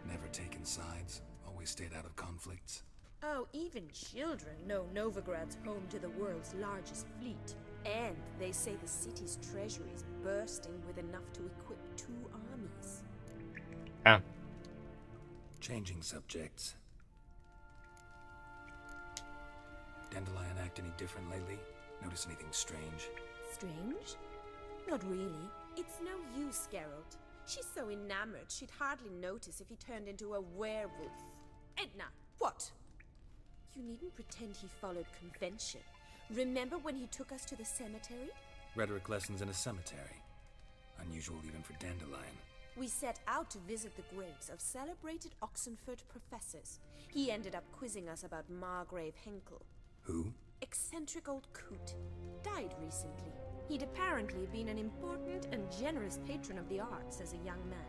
Speaker 4: Never taken sides. Always stayed out of conflicts.
Speaker 9: Oh, even children know Novigrad's home to the world's largest fleet. And they say the city's treasury is bursting with enough to equip 2 armies.
Speaker 1: Yeah.
Speaker 4: Changing subjects. Dandelion act any different lately? Notice anything strange?
Speaker 9: Strange? Not really. It's no use, Geralt. She's so enamored she'd hardly notice if he turned into a werewolf. Edna, what? You needn't pretend he followed convention. Remember when he took us to the cemetery?
Speaker 4: Rhetoric lessons in a cemetery. Unusual even for Dandelion.
Speaker 9: We set out to visit the graves of celebrated Oxenford professors. He ended up quizzing us about Margrave Henkel.
Speaker 4: Who?
Speaker 9: Eccentric old coot. Died recently. He'd apparently been an important and generous patron of the arts as a young man.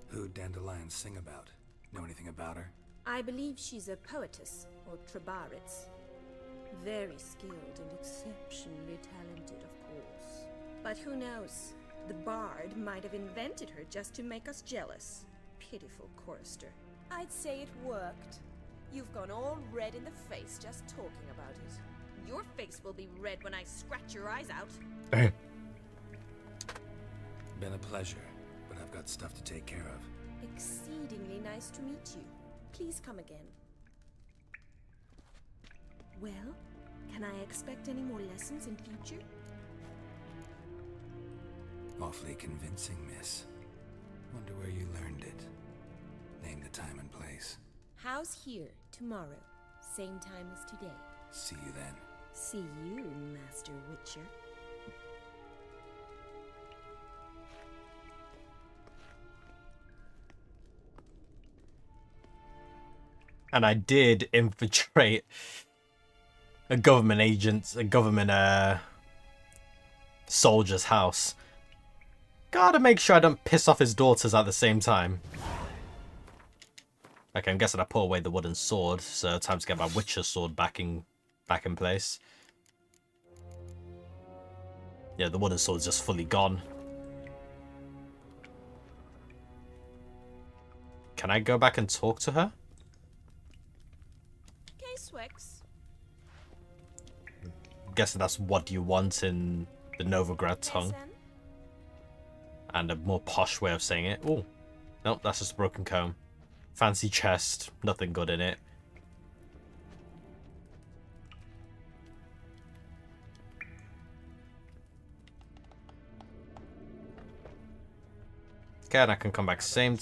Speaker 4: Who'd Dandelion sing about? Know anything about her?
Speaker 9: I believe she's a poetess, or trabaritz. Very skilled and exceptionally talented, of course. But who knows? The bard might have invented her just to make us jealous. Pitiful chorister. I'd say it worked. You've gone all red in the face just talking about it. Your face will be red when I scratch your eyes out.
Speaker 4: Been a pleasure, but I've got stuff to take care of.
Speaker 9: Exceedingly nice to meet you. Please come again. Well, can I expect any more lessons in future?
Speaker 4: Awfully convincing, miss. Wonder where you learned it. Name the time and place.
Speaker 9: House here, tomorrow. Same time as today.
Speaker 4: See you then.
Speaker 9: See you, Master Witcher.
Speaker 1: And I did infiltrate a government agent, a government soldier's house. Gotta make sure I don't piss off his daughters at the same time. Okay, I'm guessing I put away the wooden sword, so time to get my Witcher sword back in place. Yeah, the wooden sword's just fully gone. Can I go back and talk to her?
Speaker 9: Swix.
Speaker 1: I'm guessing that's what you want in the Novigrad tongue. And a more posh way of saying it. Oh, nope, that's just a broken comb. Fancy chest, nothing good in it. Okay, and I can come back same.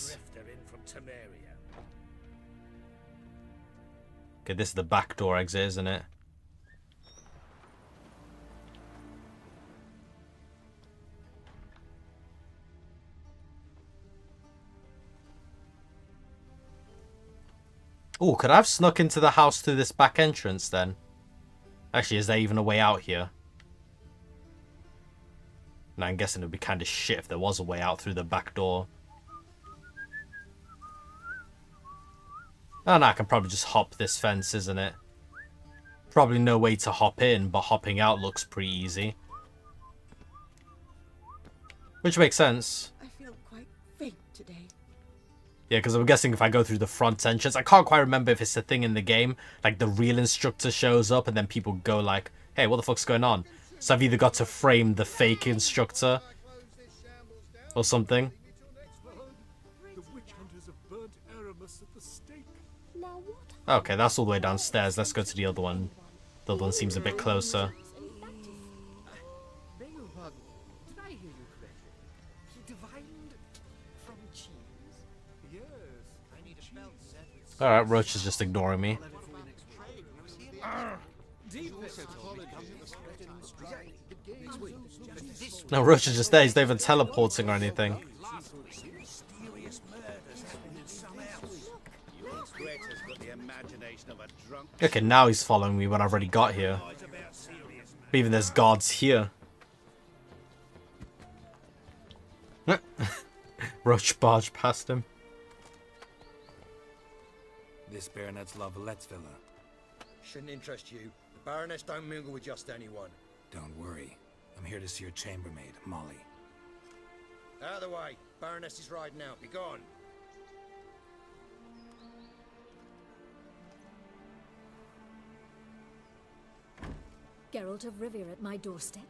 Speaker 1: Okay, this is the back door exit, isn't it? Oh, could I have snuck into the house through this back entrance then? Actually, is there even a way out here? No, I'm guessing it would be kind of shit if there was a way out through the back door. Oh no, I can probably just hop this fence, isn't it? Probably no way to hop in, but hopping out looks pretty easy. Which makes sense.
Speaker 5: I feel quite faint today.
Speaker 1: Yeah, because I'm guessing if I go through the front entrance, I can't quite remember if it's a thing in the game. Like the real instructor shows up and then people go like, hey, what the fuck's going on? So I've either got to frame the fake instructor or something. Okay, that's all the way downstairs. Let's go to the other one. The other one seems a bit closer. Alright, Roach is just ignoring me. No, Roach is just there. He's not even teleporting or anything. Okay, now he's following me when I've already got here. But even there's guards here. Roach barged past him.
Speaker 4: This Baronet's Lavallette's villa.
Speaker 10: Shouldn't interest you. The Baroness don't mingle with just anyone.
Speaker 4: Don't worry. I'm here to see your chambermaid, Molly.
Speaker 10: Out of the way. Baroness is riding out. Be gone.
Speaker 6: Geralt of Rivia at my doorstep.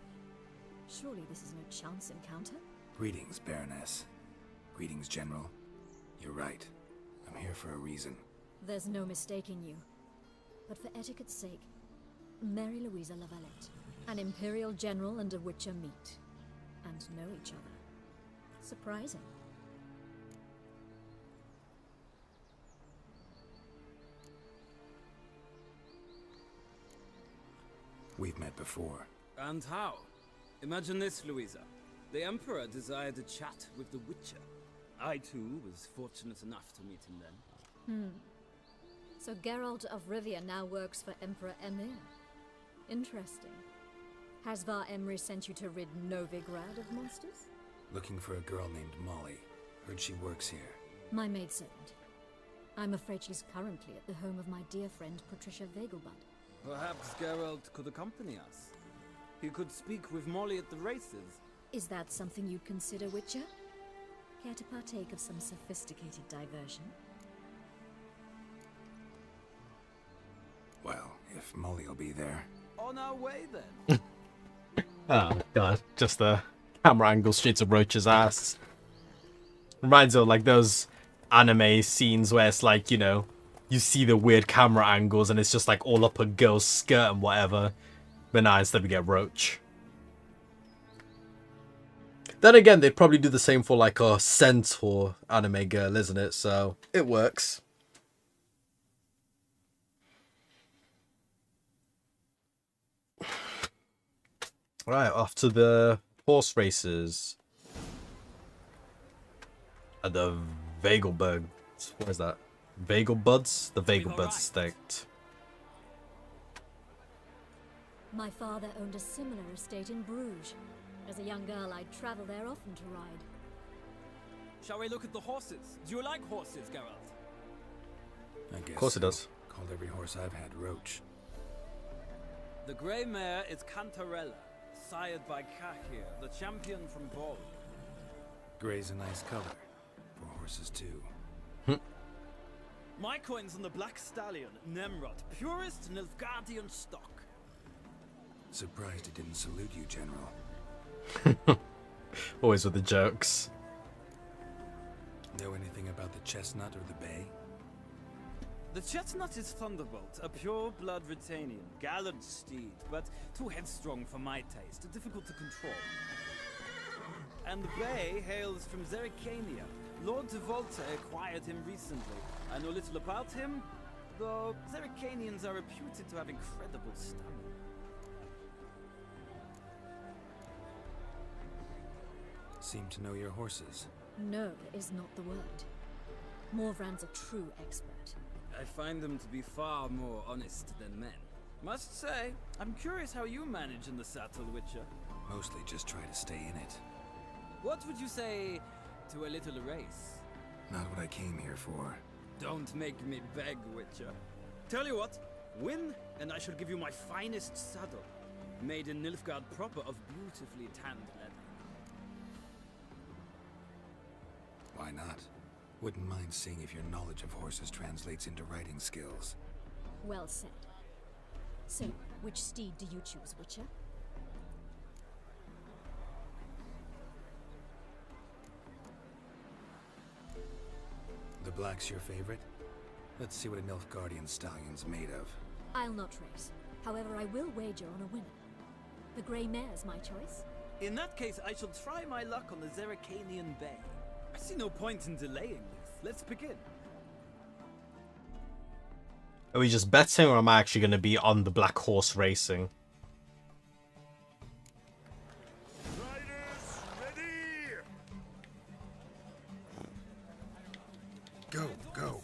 Speaker 6: Surely this is no chance encounter.
Speaker 4: Greetings, Baroness. Greetings, General. You're right. I'm here for a reason.
Speaker 6: There's no mistaking you. But for etiquette's sake, Mary Louisa Lavalette, an Imperial General and a Witcher meet, and know each other. Surprising.
Speaker 4: We've met before.
Speaker 2: And how? Imagine this, Louisa. The Emperor desired a chat with the Witcher. I, too, was fortunate enough to meet him then.
Speaker 6: So Geralt of Rivia now works for Emperor Emir. Interesting. Has Var Emry sent you to rid Novigrad of monsters?
Speaker 4: Looking for a girl named Molly. Heard she works here.
Speaker 6: My maidservant. I'm afraid she's currently at the home of my dear friend Patricia Vegelbud.
Speaker 2: Perhaps Geralt could accompany us. He could speak with Molly at the races.
Speaker 6: Is that something you'd consider, Witcher? Care to partake of some sophisticated diversion?
Speaker 4: Well, if Molly will be there.
Speaker 2: On our way, then.
Speaker 1: Oh god, just the camera angle straight to Roach's ass. Reminds me of like those anime scenes where it's like, you know, you see the weird camera angles and it's just like all up a girl's skirt and whatever. But nah, instead we get Roach. Then again, they'd probably do the same for like a centaur anime girl, isn't it? So it works. Right, off to the horse races. At the Vagelberg. What is that? Vagelbuds? The Vagelbuds staked.
Speaker 11: My father owned a similar estate in Bruges. As a young girl, I'd travel there often to ride.
Speaker 2: Shall we look at the horses? Do you like horses, Geralt?
Speaker 4: I guess
Speaker 1: Of course it does.
Speaker 4: Called every horse I've had Roach.
Speaker 2: The grey mare is Cantarella, sired by Kahir, the champion from Vol.
Speaker 4: Gray's a nice color. For horses, too.
Speaker 2: My coin's on the black stallion, Nemrod, purest Nilfgaardian stock.
Speaker 4: Surprised it didn't salute you, General.
Speaker 1: Always with the jokes.
Speaker 4: Know anything about the chestnut or the bay?
Speaker 2: The chestnut is Thunderbolt, a pure-blood Britannian, gallant steed, but too headstrong for my taste, difficult to control. And the bay hails from Zericania. Lord de Volta acquired him recently. I know little about him, though Zericanians are reputed to have incredible stamina.
Speaker 4: Seem to know your horses.
Speaker 11: No is not the word. Morvran's a true expert.
Speaker 2: I find them to be far more honest than men. Must say, I'm curious how you manage in the saddle, Witcher.
Speaker 4: Mostly just try to stay in it.
Speaker 2: What would you say to a little race?
Speaker 4: Not what I came here for.
Speaker 2: Don't make me beg, Witcher. Tell you what, win, and I shall give you my finest saddle. Made in Nilfgaard proper of beautifully tanned leather.
Speaker 4: Why not? Wouldn't mind seeing if your knowledge of horses translates into riding skills.
Speaker 11: Well said. So, which steed do you choose, Witcher?
Speaker 4: The black's your favorite? Let's see what a Nilfgaardian stallion's made of.
Speaker 11: I'll not race. However, I will wager on a winner. The grey mare's my choice.
Speaker 2: In that case, I shall try my luck on the Zericanian Bay. I see no point in delaying this. Let's begin.
Speaker 1: Are we just betting, or am I actually going to be on the black horse racing?
Speaker 5: Riders, ready! Go, go.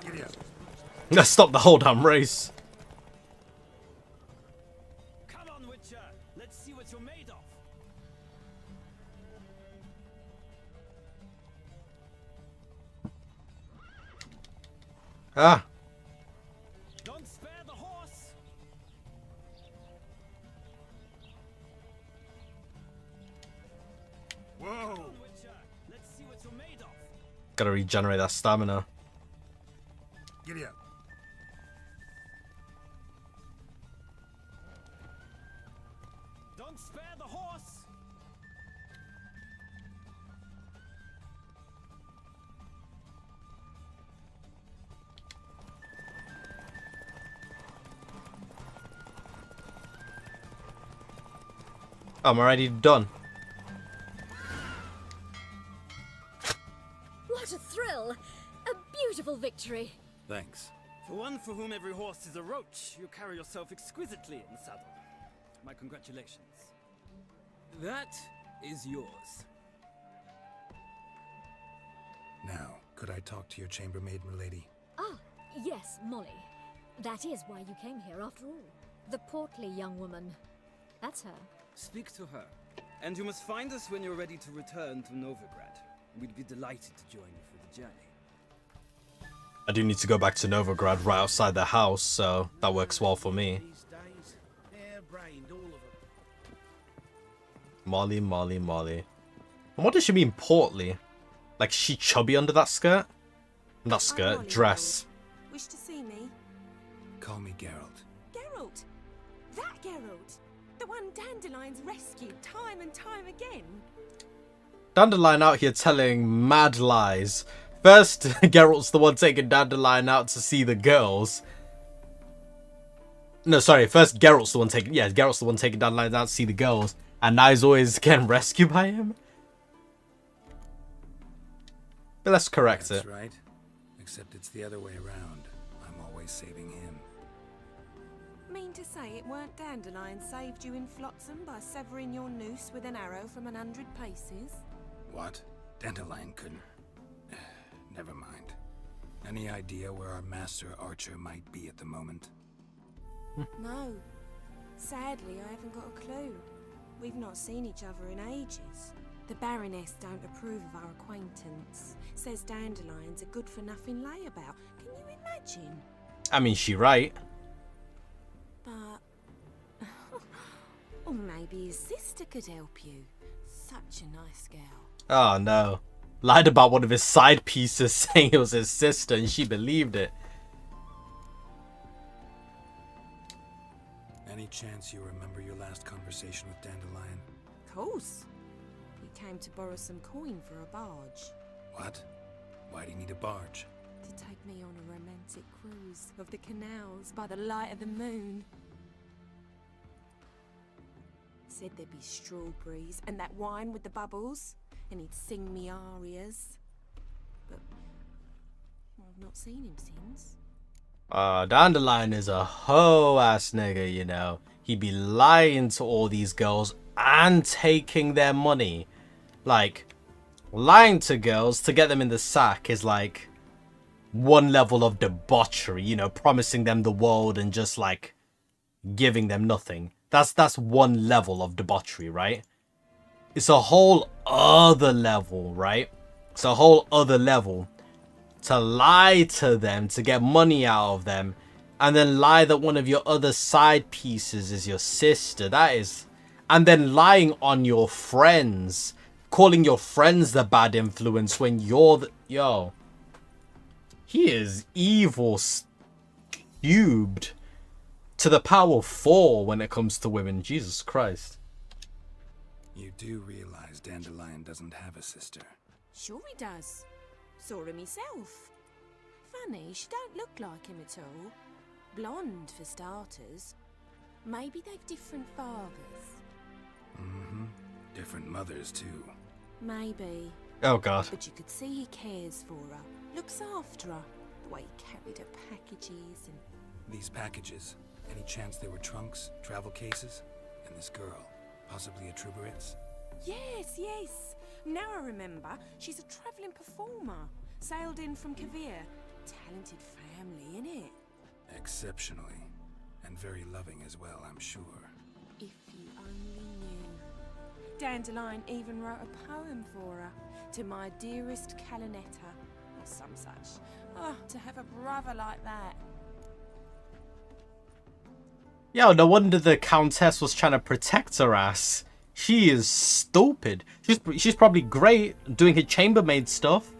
Speaker 5: Giddy up.
Speaker 1: Let's stop the whole damn race.
Speaker 2: Come on, Witcher. Let's see what you're made of.
Speaker 1: Ah.
Speaker 2: Don't spare the horse.
Speaker 5: Whoa!
Speaker 2: Come on, Witcher. Let's see what you're made of.
Speaker 1: Gotta regenerate that stamina.
Speaker 5: Giddy up.
Speaker 2: Don't spare the horse.
Speaker 1: I'm already done.
Speaker 11: What a thrill! A beautiful victory!
Speaker 4: Thanks.
Speaker 2: For one for whom every horse is a roach, you carry yourself exquisitely in the saddle. My congratulations. That is yours.
Speaker 4: Now, could I talk to your chambermaid, milady?
Speaker 11: Ah, yes, Molly. That is why you came here after all. The portly young woman. That's her.
Speaker 2: Speak to her. And you must find us when you're ready to return to Novigrad. We'd be delighted to join you for the journey.
Speaker 1: I do need to go back to Novigrad right outside the house, so that works well for me.
Speaker 10: These days, hair-brained, all of them.
Speaker 1: Molly, Molly, Molly. And what does she mean, portly? Like, is she chubby under that skirt? Not
Speaker 9: I'm
Speaker 1: skirt,
Speaker 9: Molly,
Speaker 1: dress.
Speaker 9: Lord. Wish to see me?
Speaker 4: Call me Geralt.
Speaker 9: Geralt! That Geralt! The one Dandelion's rescued time and time again.
Speaker 1: Dandelion out here telling mad lies. First, Geralt's the one taking Dandelion out to see the girls. No, sorry. First, Geralt's the one taking... Yeah, Geralt's the one taking Dandelion out to see the girls. And now he's always getting rescued by him. But let's correct it.
Speaker 4: That's right. Except it's the other way around. I'm always saving him.
Speaker 9: Mean to say it weren't Dandelion saved you in Flotsam by severing your noose with an arrow from 100 paces?
Speaker 4: What? Dandelion couldn't... Never mind. Any idea where our master archer might be at the moment?
Speaker 9: No. Sadly, I haven't got a clue. We've not seen each other in ages. The Baroness don't approve of our acquaintance. Says Dandelion's a good-for-nothing layabout. Can you imagine?
Speaker 1: I mean, she right.
Speaker 9: But... or maybe his sister could help you. Such a nice girl.
Speaker 1: Oh, no. Lied about one of his side pieces saying it was his sister and she believed it.
Speaker 4: Any chance you remember your last conversation with Dandelion?
Speaker 9: Of course. He came to borrow some coin for a barge.
Speaker 4: What? Why do you need a barge?
Speaker 9: To take me on a romantic cruise of the canals by the light of the moon. Said there'd be strawberries and that wine with the bubbles, and he'd sing me arias. But I've not seen him since.
Speaker 1: Dandelion is a hoe-ass nigga, you know. He'd be lying to all these girls and taking their money. Like, lying to girls to get them in the sack is like one level of debauchery, you know, promising them the world and just like giving them nothing. That's one level of debauchery, right? It's a whole other level, right? It's a whole other level to lie to them, to get money out of them, and then lie that one of your other side pieces is your sister. That is... And then lying on your friends, calling your friends the bad influence when you're the... Yo. He is evil cubed to the power of 4 when it comes to women. Jesus Christ.
Speaker 4: You do realize Dandelion doesn't have a sister.
Speaker 9: Sure he does. Saw him myself. Funny, she don't look like him at all. Blonde, for starters. Maybe they've different fathers.
Speaker 4: Mm-hmm. Different mothers, too.
Speaker 9: Maybe.
Speaker 1: Oh, God.
Speaker 9: But you could see he cares for her. Looks after her. The way he carried her packages and...
Speaker 4: These packages, any chance they were trunks, travel cases? And this girl, possibly a Truberitz?
Speaker 9: Yes, yes. Now I remember, she's a travelling performer. Sailed in from Kavir. Talented family, innit?
Speaker 4: Exceptionally. And very loving as well, I'm sure.
Speaker 9: If you only knew. Dandelion even wrote a poem for her. To my dearest Calinetta. Or some such. Oh, to have a brother like that.
Speaker 1: Yo, no wonder the Countess was trying to protect her ass. She is stupid. She's probably great doing her chambermaid stuff.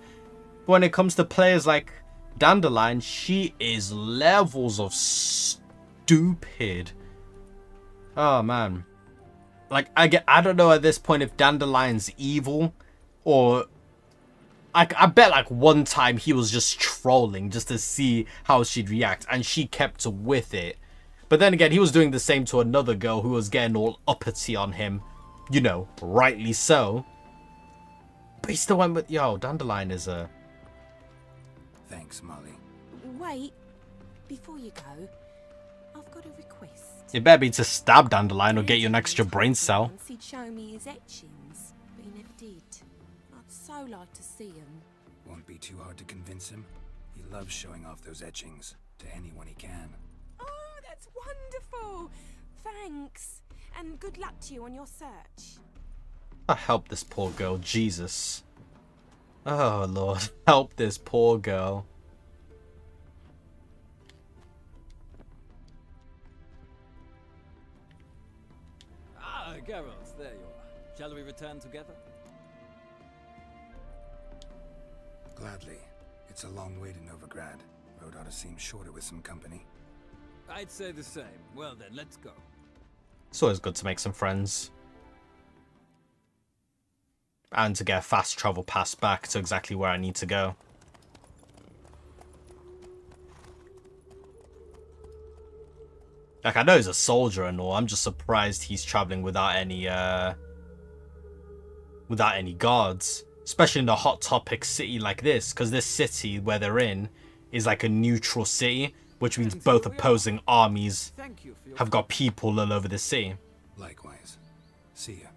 Speaker 1: But when it comes to players like Dandelion, she is levels of stupid. Oh, man. Like, I don't know at this point if Dandelion's evil or... I bet like one time he was just trolling just to see how she'd react. And she kept with it. But then again, he was doing the same to another girl who was getting all uppity on him. You know, rightly so. But he still went with... Yo, Dandelion is a...
Speaker 4: Thanks, Molly.
Speaker 9: Wait. Before you go, I've got a request.
Speaker 1: It better be to stab Dandelion or get you an extra brain cell.
Speaker 9: Once he'd show me his etchings, but he never did. I'd so like to see him.
Speaker 4: Won't be too hard to convince him. He loves showing off those etchings to anyone he can.
Speaker 9: Oh, that's wonderful! Thanks. And good luck to you on your search.
Speaker 1: I help this poor girl, Jesus. Oh, Lord. Help this poor girl.
Speaker 12: Ah, Geralt, there you are. Shall we return together?
Speaker 4: Gladly. It's a long way to Novigrad. Road ought to seem shorter with some company.
Speaker 12: I'd say the same. Well then, let's go.
Speaker 1: It's always good to make some friends. and to get a fast travel pass back to exactly where I need to go. Like, I know he's a soldier and all. I'm just surprised he's traveling without any guards, especially in a hot topic city like this, because this city where they're in is like a neutral city, which means both opposing armies have got people all over the city.
Speaker 4: Likewise. See ya.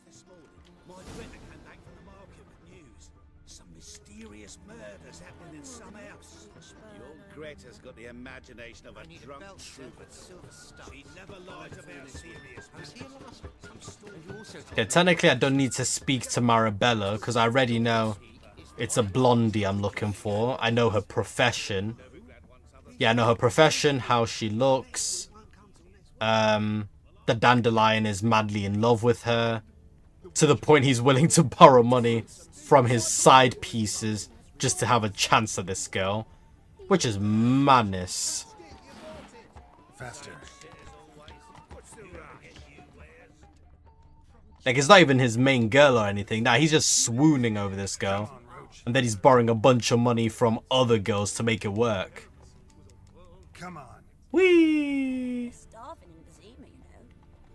Speaker 2: This morning, my Greta came back from the market with news. Some mysterious murders happening in some house.
Speaker 13: Your Greta's got the imagination of a drunk troubadour.
Speaker 2: She never lies about serious matters.
Speaker 1: Okay, technically I don't need to speak to Marabella because I already know it's a blondie I'm looking for. I know her profession. Yeah, I know her profession, how she looks. The Dandelion is madly in love with her, to the point he's willing to borrow money from his side pieces just to have a chance at this girl, which is madness.
Speaker 4: Faster.
Speaker 1: Like, it's not even his main girl or anything. Nah, he's just swooning over this girl, and then he's borrowing a bunch of money from other girls to make it work.
Speaker 4: Come on.
Speaker 1: Whee!
Speaker 9: Starving in Bazima, you know.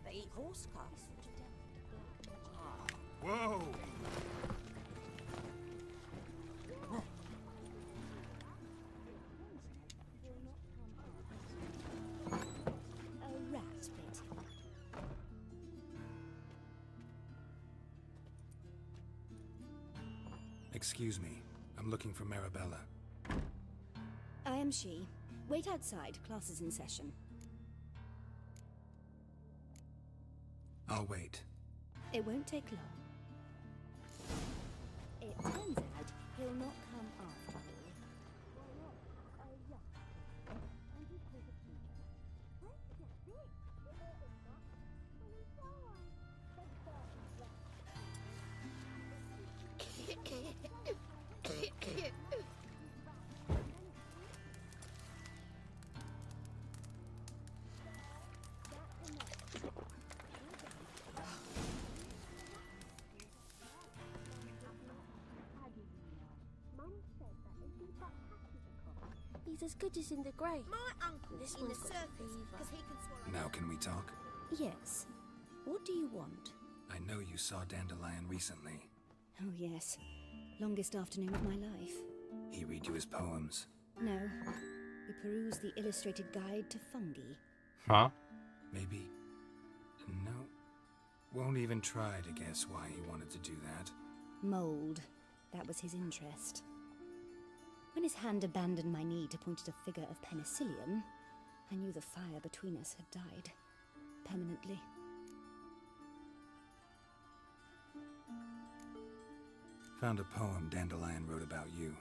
Speaker 9: They eat horse cocks.
Speaker 4: Whoa!
Speaker 11: A rat bit.
Speaker 4: Excuse me. I'm looking for Marabella.
Speaker 14: I am she. Wait outside. Class is in session.
Speaker 4: I'll wait.
Speaker 14: It won't take long. It turns out he'll not come after all.
Speaker 9: He's as good as in the grave.
Speaker 6: My uncle
Speaker 9: This
Speaker 6: in the
Speaker 9: one's got
Speaker 6: circus,
Speaker 9: fever.
Speaker 6: because he can swallow.
Speaker 4: Now can we talk?
Speaker 14: Yes. What do you want?
Speaker 4: I know you saw Dandelion recently.
Speaker 14: Oh, yes. Longest afternoon of my life.
Speaker 4: He read you his poems.
Speaker 14: No. We perused the illustrated guide to fungi.
Speaker 1: Huh?
Speaker 4: Maybe... No. Won't even try to guess why he wanted to do that.
Speaker 14: Mold. That was his interest. When his hand abandoned my knee to point at a figure of penicillium, I knew the fire between us had died. Permanently.
Speaker 4: Found a poem Dandelion wrote about you.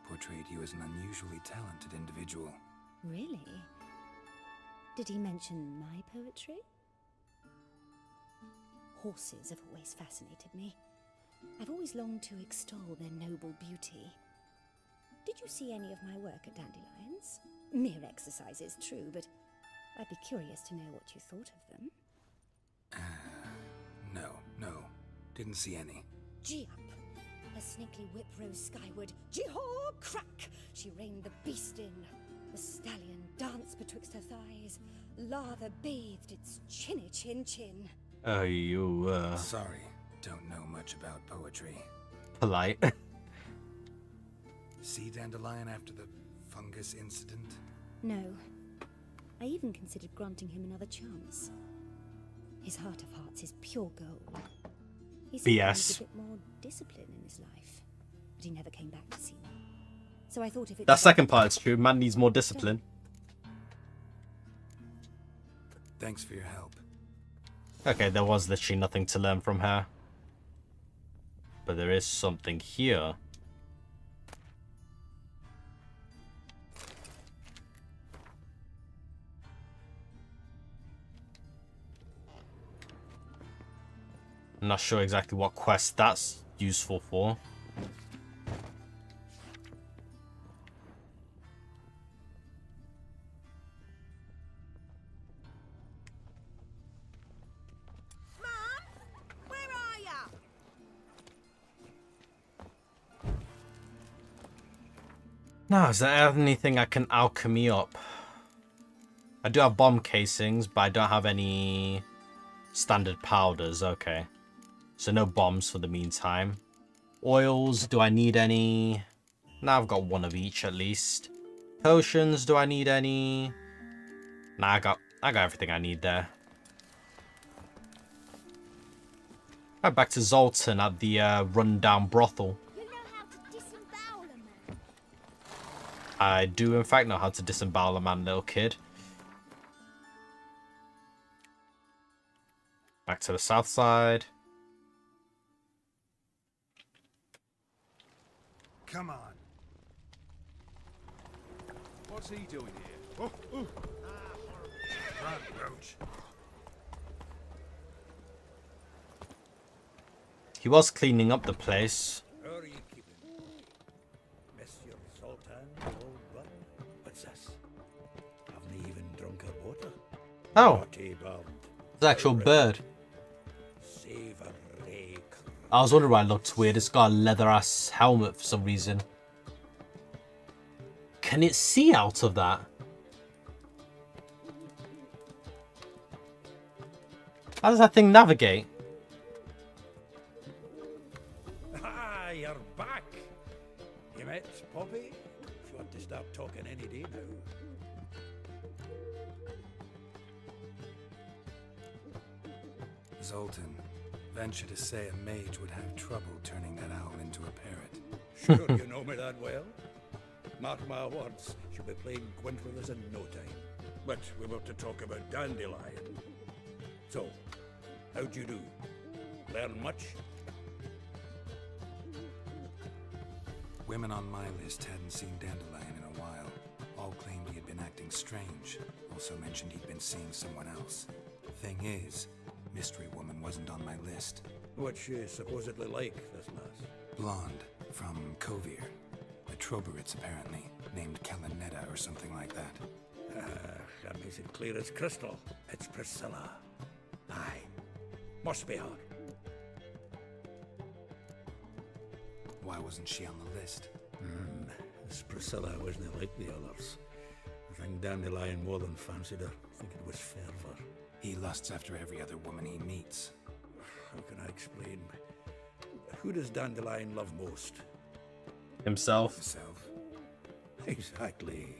Speaker 4: Portrayed you as an unusually talented individual.
Speaker 14: Really? Did he mention my poetry? Horses have always fascinated me. I've always longed to extol their noble beauty. Did you see any of my work at Dandelion's? Mere exercises, true, but I'd be curious to know what you thought of them.
Speaker 4: No. Didn't see any.
Speaker 14: Gee up! Her snakely whip rose skyward. Gee-haw! Crack! She reined the beast in. The stallion danced betwixt her thighs. Lather bathed its chinny chin.
Speaker 1: Oh, you,
Speaker 4: Sorry, don't know much about poetry.
Speaker 1: polite.
Speaker 4: See Dandelion after the fungus incident?
Speaker 14: No. I even considered granting him another chance. His heart of hearts is pure gold. He said he
Speaker 1: BS.
Speaker 14: needed a bit more discipline in his life, but he never came back to see me. So I thought if it
Speaker 1: That second part is true. Man needs more discipline.
Speaker 4: Thanks for your help.
Speaker 1: Okay, there was literally nothing to learn from her. But there is something here. I'm not sure exactly what quest that's useful for. Now, is there anything I can alchemy up? I do have bomb casings, but I don't have any standard powders. Okay. So no bombs for the meantime. Oils, do I need any? Now I've got one of each at least. Potions, do I need any? Nah, I got everything I need there. Right, back to Zoltan at the rundown brothel.
Speaker 6: You know how to disembowel a man.
Speaker 1: I do in fact know how to disembowel a man, little kid. Back to the south side.
Speaker 5: Come on.
Speaker 7: What's he doing here? Oh,
Speaker 5: Run, Roach.
Speaker 1: He was cleaning up the place.
Speaker 3: How are you keeping? Monsieur Sultan, the old brother? What's this? Haven't even drunk her water?
Speaker 1: Oh,
Speaker 3: Naughty bound.
Speaker 1: it's an actual bird.
Speaker 3: Savory.
Speaker 1: I was wondering why it looked weird. It's got a leather ass helmet for some reason. Can it see out of that? How does that thing navigate?
Speaker 3: Ah, you're back. You met Poppy? She ought to start talking any day now.
Speaker 4: Zoltan, venture to say a mage would have trouble turning that owl into a parrot.
Speaker 3: Sure you know me that well. Mark my words, she'll be playing Gwent with us in no time. But we were to talk about Dandelion. So, how'd you do? Learn much?
Speaker 4: Women on my list hadn't seen Dandelion in a while. All claimed he had been acting strange. Also mentioned he'd been seeing someone else. Thing is, Mystery Woman wasn't on my list.
Speaker 3: What's she supposedly like, this lass?
Speaker 4: Blonde, from Kovir. A Troberitz, apparently, named Kalanetta or something like that.
Speaker 3: That makes it clear as crystal. It's Priscilla. Aye. Must be her.
Speaker 4: Why wasn't she on the list?
Speaker 3: This Priscilla wasn't like the others. I think Dandelion more than fancied her. I think it was fervour.
Speaker 4: He lusts after every other woman he meets.
Speaker 3: How can I explain? Who does Dandelion love most?
Speaker 1: Himself.
Speaker 4: Himself.
Speaker 3: Exactly.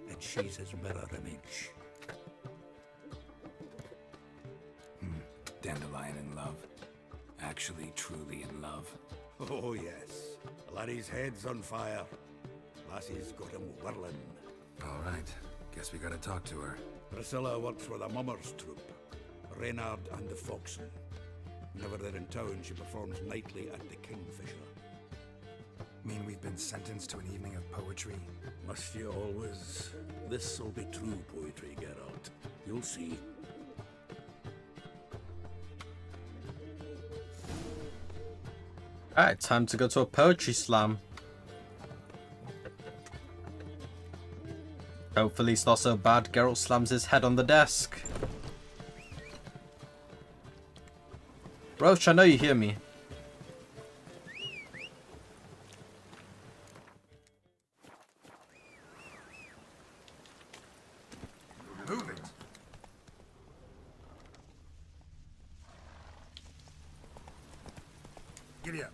Speaker 3: And she's his mirror image.
Speaker 4: Dandelion in love. Actually, truly in love.
Speaker 3: Oh, yes. The laddie's head's on fire. Lassie's got him whirling.
Speaker 4: All right. Guess we gotta talk to her.
Speaker 3: Priscilla works with a mummers troupe. Reynard and the Foxen. Whenever they're in town, she performs nightly at the Kingfisher.
Speaker 4: Mean we've been sentenced to an evening of poetry?
Speaker 3: Must you always? This'll be true poetry, Geralt. You'll see.
Speaker 1: Alright, time to go to a poetry slam. Hopefully it's not so bad. Geralt slams his head on the desk. Roach, I know you hear me.
Speaker 5: Move it. Giddy up.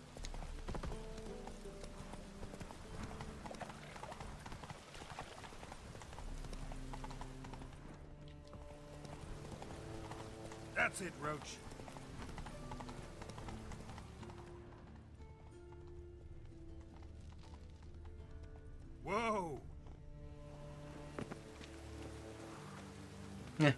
Speaker 5: That's it, Roach. Whoa!
Speaker 1: Yeah.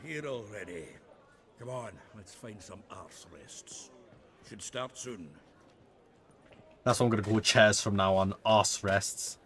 Speaker 3: Here already. Come on, let's find some arse rests. Should start soon.
Speaker 1: That's what I'm gonna call chairs from now on. Arse rests.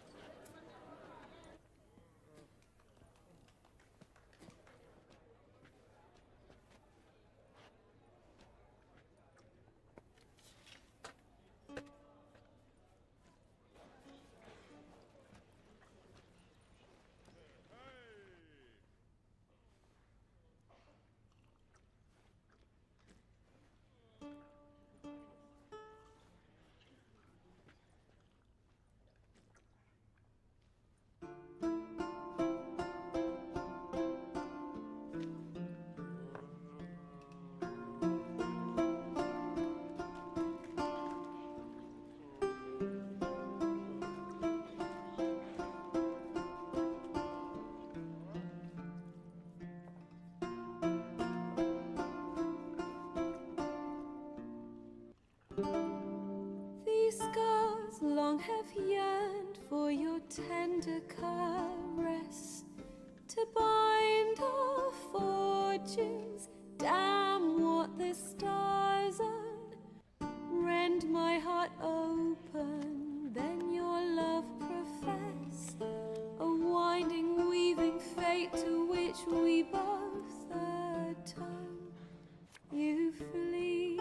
Speaker 15: have yearned for your tender caress to bind our fortunes. Damn what the stars own. Rend my heart open, then your love profess. A winding, weaving fate to which we both atone. You flee,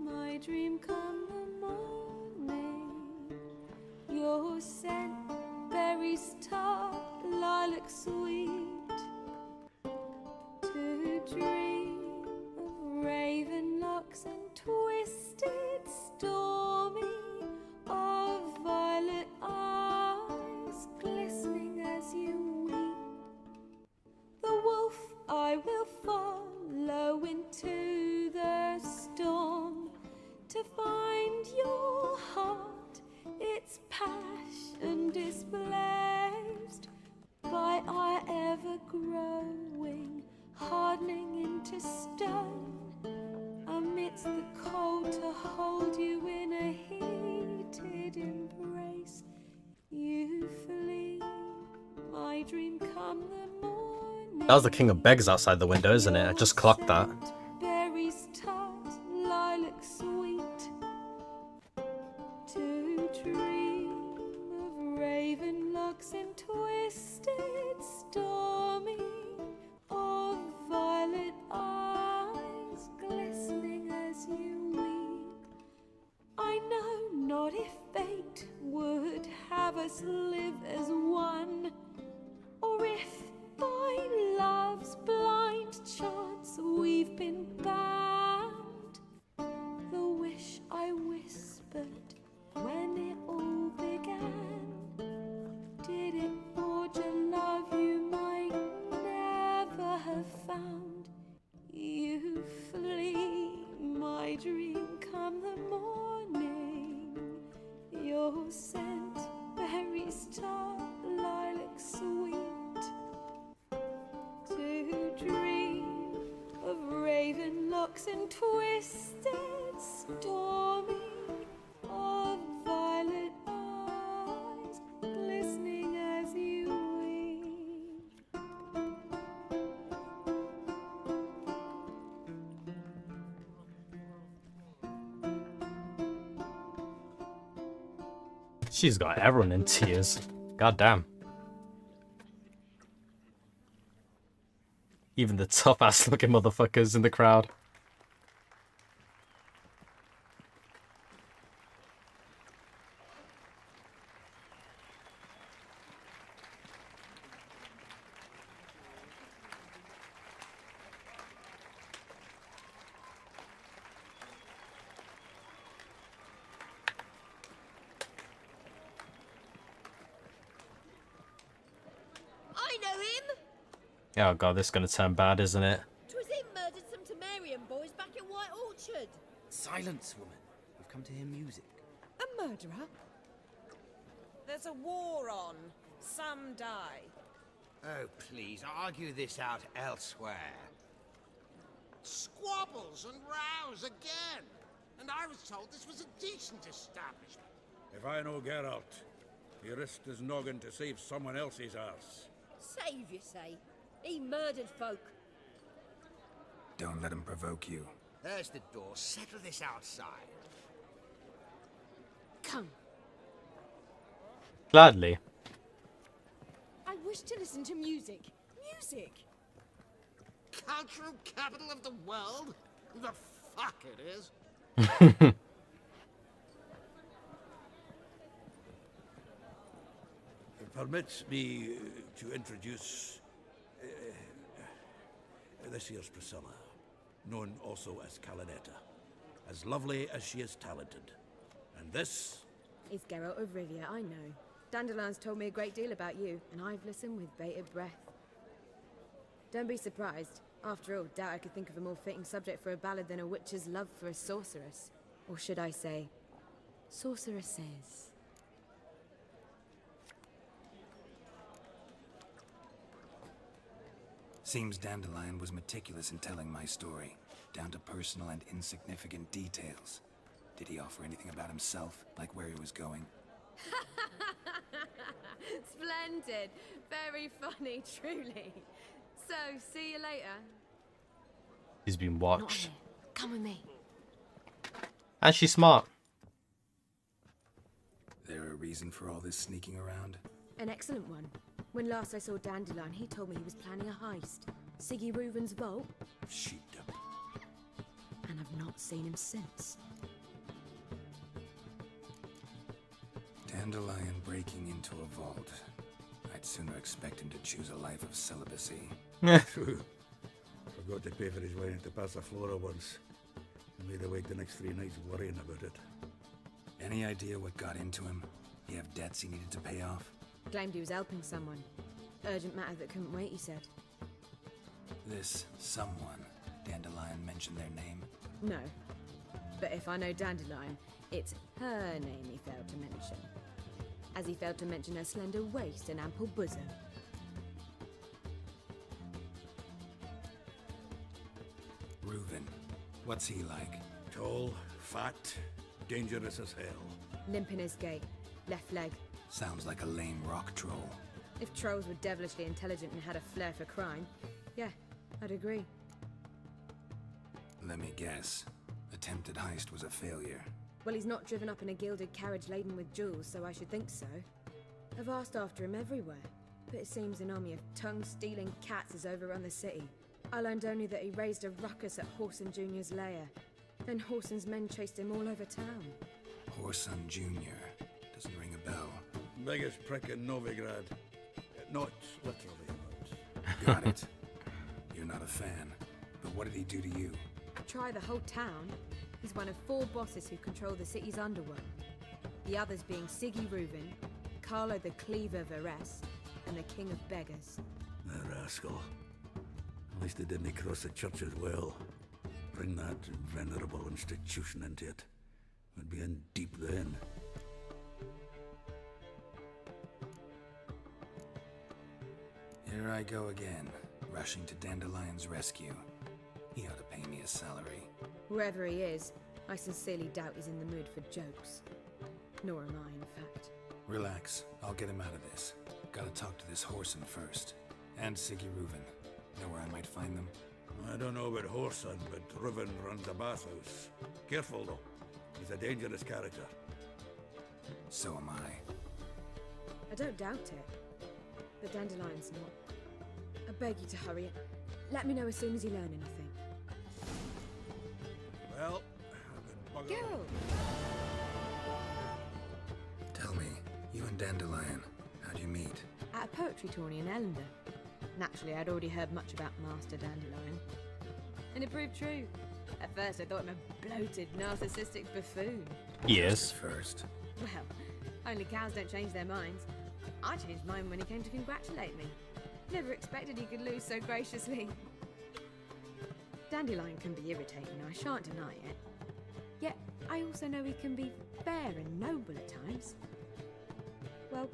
Speaker 15: my dream come the morning. Your scent, berries tart, lilac sweet. To dream of raven locks and twisted, stormy, of violet eyes glistening as you weep. The wolf I will follow into the storm to find your heart, its passion displaced by our ever-growing, hardening into stone. Amidst the cold to hold you in a heated embrace. You flee, my dream come the morning.
Speaker 1: That was the King of Begs outside the window, isn't it? I just clocked that.
Speaker 15: Berries tart, lilac sweet. To dream of raven locks and twisted, stormy, of violet eyes glistening as you weep. I know not if fate would have us live as one, or if by love's blind chance we've been bound. The wish I whispered when it all began, did it forge a love you might never have found? You flee, my dream come the morning. Your scent, berries tart, lilac sweet. To dream of raven locks and twisted, stormy, of violet eyes glistening as you weep.
Speaker 1: She's got everyone in tears. God damn. Even the tough ass looking motherfuckers in the crowd.
Speaker 6: I know him!
Speaker 1: Oh god, this is gonna turn bad, isn't it?
Speaker 6: 'Twas him murdered some Temerian boys back in White Orchard.
Speaker 16: Silence, woman. We've come to hear music.
Speaker 9: A murderer? There's a war on. Some die.
Speaker 13: Oh, please, argue this out elsewhere.
Speaker 7: Squabbles and rows again. And I was told this was a decent establishment.
Speaker 3: If I know Geralt, he risked his noggin to save someone else's arse.
Speaker 6: Save, you say? He murdered folk.
Speaker 4: Don't let him provoke you.
Speaker 13: There's the door. Settle this outside.
Speaker 9: Come.
Speaker 1: Gladly.
Speaker 9: I wish to listen to music. Music!
Speaker 7: Cultural capital of the world? The fuck it is.
Speaker 3: Permit me to introduce this here's Priscilla, known also as Calinetta, as lovely as she is talented. And this
Speaker 17: is Geralt of Rivia, I know. Dandelion's told me a great deal about you, and I've listened with bated breath. Don't be surprised. After all, doubt I could think of a more fitting subject for a ballad than a witch's love for a sorceress. Or should I say, sorceresses.
Speaker 4: Seems Dandelion was meticulous in telling my story, down to personal and insignificant details. Did he offer anything about himself, like where he was going?
Speaker 17: Splendid. Very funny, truly. So, see you later.
Speaker 1: He's been
Speaker 17: Not
Speaker 1: watched.
Speaker 17: here. Come with me.
Speaker 1: And she's smart.
Speaker 4: There a reason for all this sneaking around?
Speaker 17: An excellent one. When last I saw Dandelion, he told me he was planning a heist. Siggy Reuven's vault.
Speaker 3: Sheepdom.
Speaker 17: And I've not seen him since.
Speaker 4: Dandelion breaking into a vault. I'd sooner expect him to choose a life of celibacy.
Speaker 3: True. Forgot to pay for his wine at the Passaflora once. I made awake the next 3 nights worrying about it.
Speaker 4: Any idea what got into him? He have debts he needed to pay off?
Speaker 17: Claimed he was helping someone. Urgent matter that couldn't wait, he said.
Speaker 4: This someone, Dandelion mentioned their name?
Speaker 17: No. But if I know Dandelion, it's her name he failed to mention. As he failed to mention her slender waist and ample bosom.
Speaker 4: Reuven. What's he like?
Speaker 3: Tall, fat, dangerous as hell.
Speaker 17: Limp in his gait. Left leg.
Speaker 4: Sounds like a lame rock troll.
Speaker 17: If trolls were devilishly intelligent and had a flair for crime, yeah, I'd agree.
Speaker 4: Let me guess. Attempted heist was a failure.
Speaker 17: Well, he's not driven up in a gilded carriage laden with jewels, so I should think so. I've asked after him everywhere, but it seems an army of tongue-stealing cats has overrun the city. I learned only that he raised a ruckus at Whoreson Jr.'s lair. Then Whoreson's men chased him all over town.
Speaker 4: Whoreson Jr. Doesn't ring a bell.
Speaker 3: Biggest prick in Novigrad. Not literally, but...
Speaker 4: Got it. You're not a fan. But what did he do to you?
Speaker 17: Try the whole town. He's one of 4 bosses who control the city's underworld. The others being Siggy Reuven, Carlo the Cleaver Varese, and the King of Beggars.
Speaker 3: The rascal. At least they didn't cross the church as well. Bring that venerable institution into it. We'd be in deep then.
Speaker 4: Here I go again, rushing to Dandelion's rescue. He ought to pay me a salary.
Speaker 17: Whoever he is, I sincerely doubt he's in the mood for jokes. Nor am I, in fact.
Speaker 4: Relax, I'll get him out of this. Gotta talk to this Whoreson first. And Siggy Reuven. Know where I might find them?
Speaker 3: I don't know about Whoreson, but Reuven runs a bathhouse. Careful though. He's a dangerous character.
Speaker 4: So am I.
Speaker 17: I don't doubt it. But Dandelion's not. I beg you to hurry it. Let me know as soon as you learn anything.
Speaker 3: Well, I've been buggered.
Speaker 17: Go!
Speaker 4: Tell me, you and Dandelion, how'd you meet?
Speaker 17: At a poetry tourney in Ellender. Naturally, I'd already heard much about Master Dandelion. And it proved true. At first, I thought him a bloated, narcissistic buffoon.
Speaker 1: Yes.
Speaker 4: First.
Speaker 17: Well, only cows don't change their minds. I changed mine when he came to congratulate me. Never expected he could lose so graciously. Dandelion can be irritating, I shan't deny it. Yet, I also know he can be fair and noble at times. Well,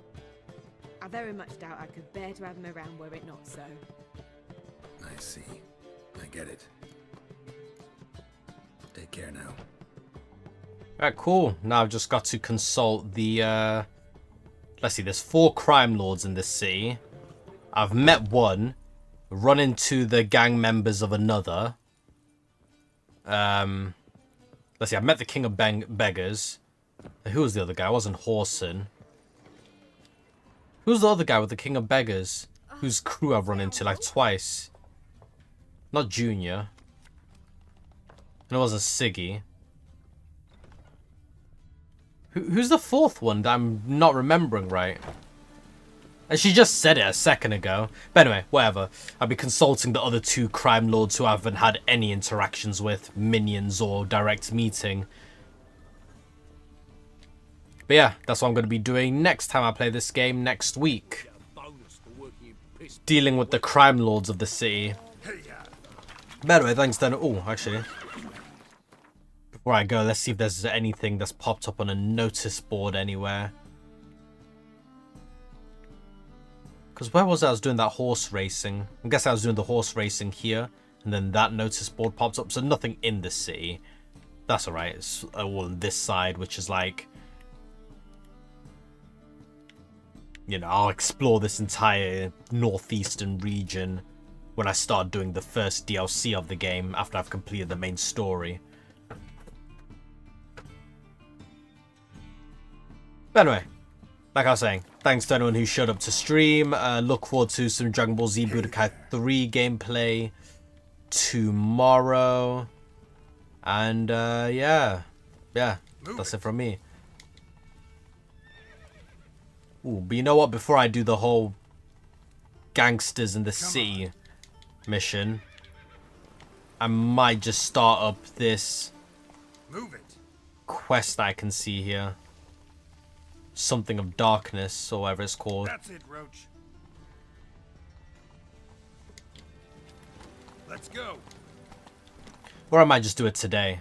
Speaker 17: I very much doubt I could bear to have him around were it not so.
Speaker 4: I see. I get it. Take care now.
Speaker 1: Alright, cool. Now I've just got to consult the, let's see, there's 4 crime lords in this city. I've met one, run into the gang members of another. Let's see, I met the King of Beggars. Who was the other guy? It wasn't Whoreson. Who's the other guy with the King of Beggars? Whose crew I've run into like twice. Not Junior. And it wasn't Siggy. Who's the 4th one that I'm not remembering right? And she just said it a second ago. But anyway, whatever. I'll be consulting the other 2 crime lords who I haven't had any interactions with, minions or direct meeting. But yeah, that's what I'm going to be doing next time I play this game next week. Dealing with the crime lords of the city. By the way, thanks then. Oh, actually. Before I go, let's see if there's anything that's popped up on a notice board anywhere. Because where was I was doing that horse racing? I guess I was doing the horse racing here. And then that notice board popped up. So nothing in the city. That's alright. It's all on this side, which is like... you know, I'll explore this entire northeastern region when I start doing the first DLC of the game after I've completed the main story. But anyway, like I was saying, thanks to anyone who showed up to stream. Look forward to some Dragon Ball Z Budokai 3 gameplay tomorrow. And yeah, that's it from me. Ooh, but you know what? Before I do the whole gangsters in the city mission, I might just start up this quest I can see here. Something of Darkness, or whatever it's called.
Speaker 3: That's it, Roach. Let's go.
Speaker 1: Or I might just do it today.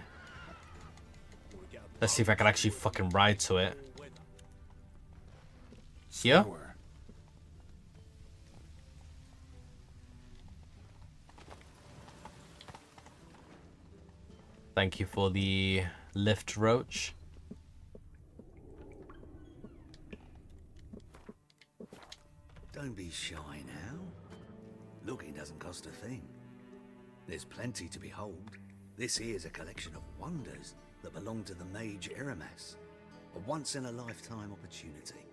Speaker 1: Let's see if I can actually fucking ride to it. Here? Thank you for the lift, Roach.
Speaker 8: Don't be shy now. Looking doesn't cost a thing. There's plenty to behold. This here's a collection of wonders that belong to the mage Eramas. A once-in-a-lifetime opportunity.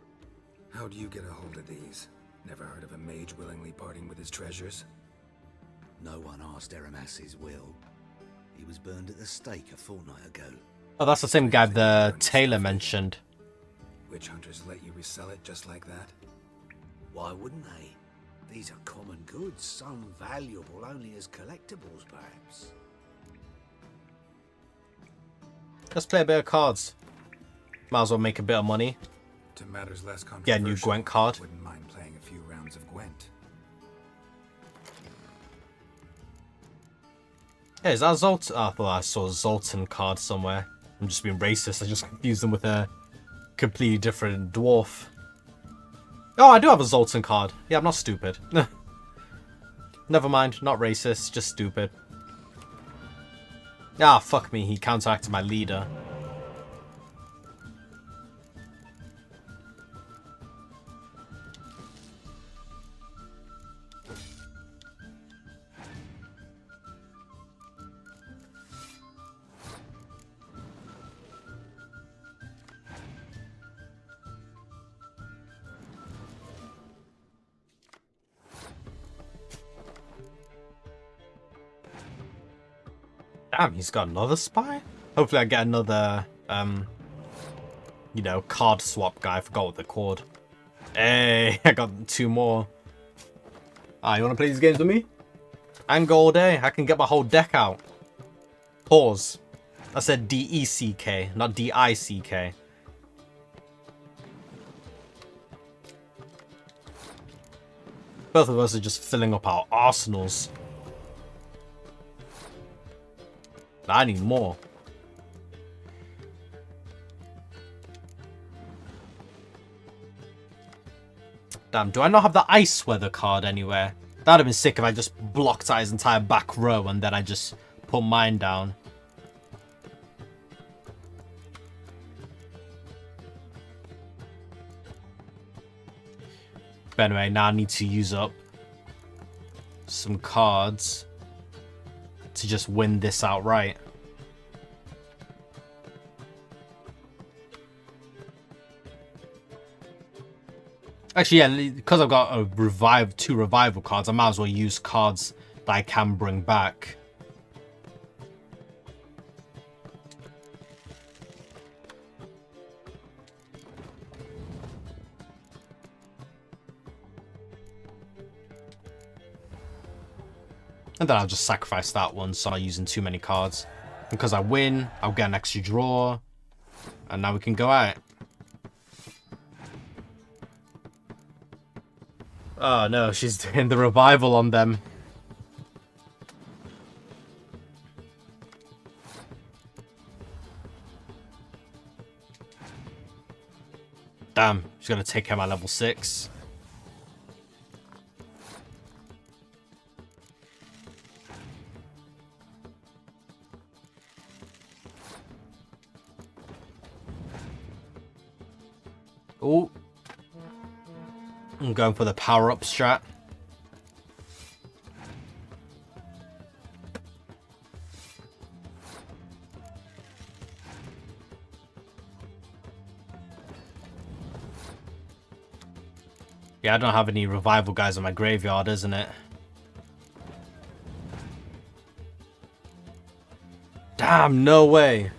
Speaker 4: How do you get a hold of these? Never heard of a mage willingly parting with his treasures?
Speaker 8: No one asked Eramas' will. He was burned at the stake a fortnight ago.
Speaker 1: Oh, that's the same guy the tailor mentioned.
Speaker 4: Witch hunters let you resell it just like that?
Speaker 8: Why wouldn't they? These are common goods, some valuable only as collectibles, perhaps.
Speaker 1: Let's play a bit of cards. Might as well make a bit of money.
Speaker 4: To matters less controversial,
Speaker 1: get a new Gwent card.
Speaker 4: Wouldn't mind playing a few rounds of Gwent.
Speaker 1: Hey, is that Zoltan? Oh, I thought I saw a Zoltan card somewhere. I'm just being racist. I just confused them with a completely different dwarf. Oh, I do have a Zoltan card. Yeah, I'm not stupid. Never mind, not racist, just stupid. Ah, fuck me, he counteracted my leader. Damn, he's got another spy? Hopefully I get another, you know, card swap guy. I forgot what they're called. Hey, I got 2 more. Ah, you want to play these games with me? And go all day. I can get my whole deck out. Pause. I said D-E-C-K, not D-I-C-K. Both of us are just filling up our arsenals. I need more. Damn, do I not have the ice weather card anywhere? That'd have been sick if I just blocked out his entire back row and then I just put mine down. But anyway, now I need to use up some cards to just win this outright. Actually, yeah, because I've got a 2 revival cards, I might as well use cards that I can bring back. And then I'll just sacrifice that one so I'm not using too many cards. And because I win, I'll get an extra draw. And now we can go at it. Oh no, she's doing the revival on them. Damn, she's gonna take him at level 6. Oh. I'm going for the power-up strat. Yeah, I don't have any revival guys in my graveyard, isn't it? Damn, no way.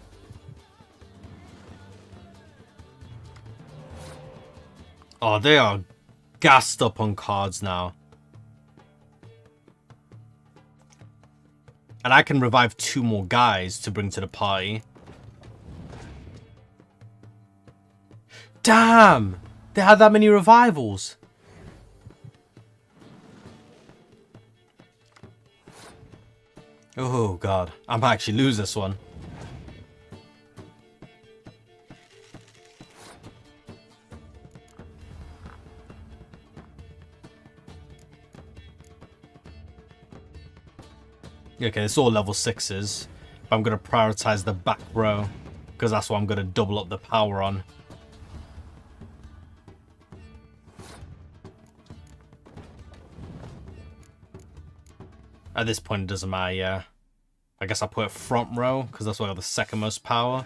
Speaker 1: Oh, they are gassed up on cards now. And I can revive 2 more guys to bring to the party. Damn! They had that many revivals. Oh god, I might actually lose this one. Okay, it's all level 6s. But I'm going to prioritize the back row, because that's what I'm going to double up the power on. At this point, it doesn't matter, yeah. I guess I'll put it front row, because that's where I got the second most power.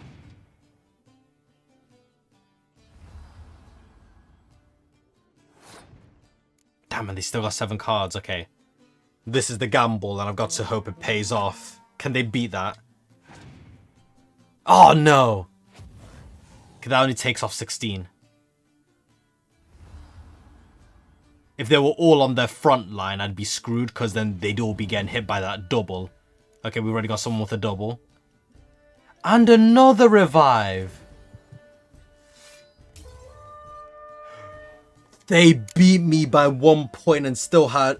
Speaker 1: Damn, and they still got 7 cards, okay. This is the gamble, and I've got to hope it pays off. Can they beat that? Oh, no! Okay, that only takes off 16. If they were all on their front line, I'd be screwed, because then they'd all be getting hit by that double. Okay, we've already got someone with a double. And another revive! They beat me by 1 point and still had...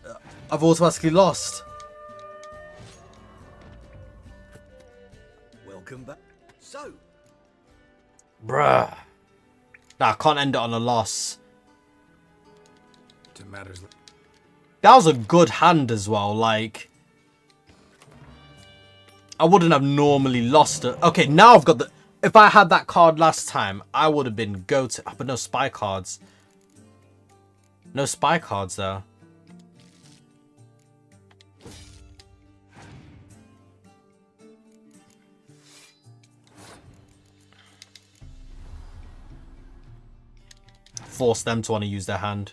Speaker 1: I've automatically lost.
Speaker 8: Welcome back. So...
Speaker 1: Bruh. Nah, I can't end it on a loss.
Speaker 4: Matters.
Speaker 1: That was a good hand as well, like... I wouldn't have normally lost it. Okay, now I've got the... If I had that card last time, I would have been go-to... Oh, but no spy cards. No spy cards, though. Force them to want to use their hand.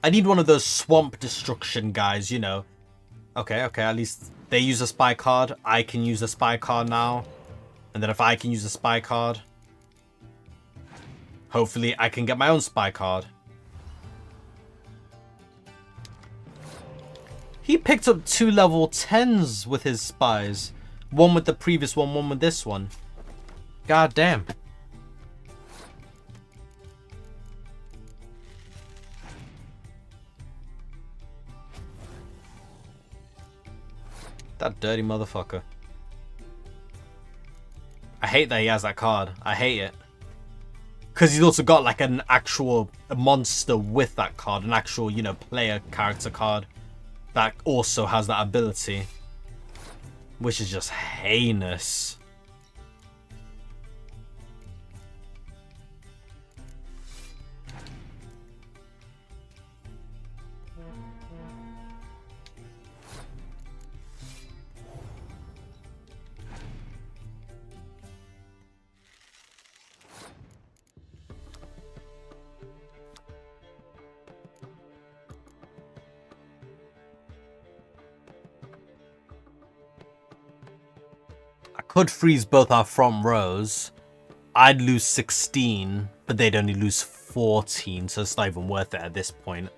Speaker 1: I need one of those swamp destruction guys, you know. Okay, at least they use a spy card. I can use a spy card now. And then if I can use a spy card, hopefully I can get my own spy card. He picked up 2 level 10s with his spies. One with the previous one with this one. God damn. That dirty motherfucker. I hate that he has that card. I hate it. Because he's also got like an actual monster with that card. An actual, you know, player character card. That also has that ability. Which is just heinous. Could freeze both our front rows. I'd lose 16, but they'd only lose 14, so it's not even worth it at this point.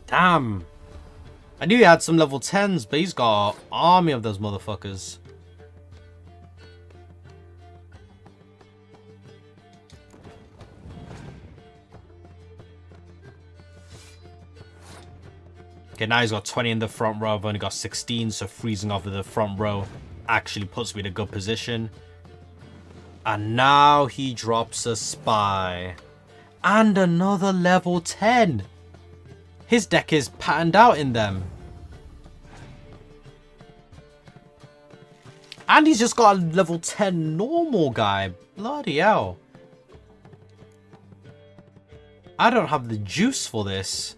Speaker 1: Damn. I knew he had some level 10s, but he's got an army of those motherfuckers. Okay, now he's got 20 in the front row. I've only got 16, so freezing off of the front row actually puts me in a good position. And now he drops a spy. And another level 10. His deck is patterned out in them. And he's just got a level 10 normal guy. Bloody hell. I don't have the juice for this.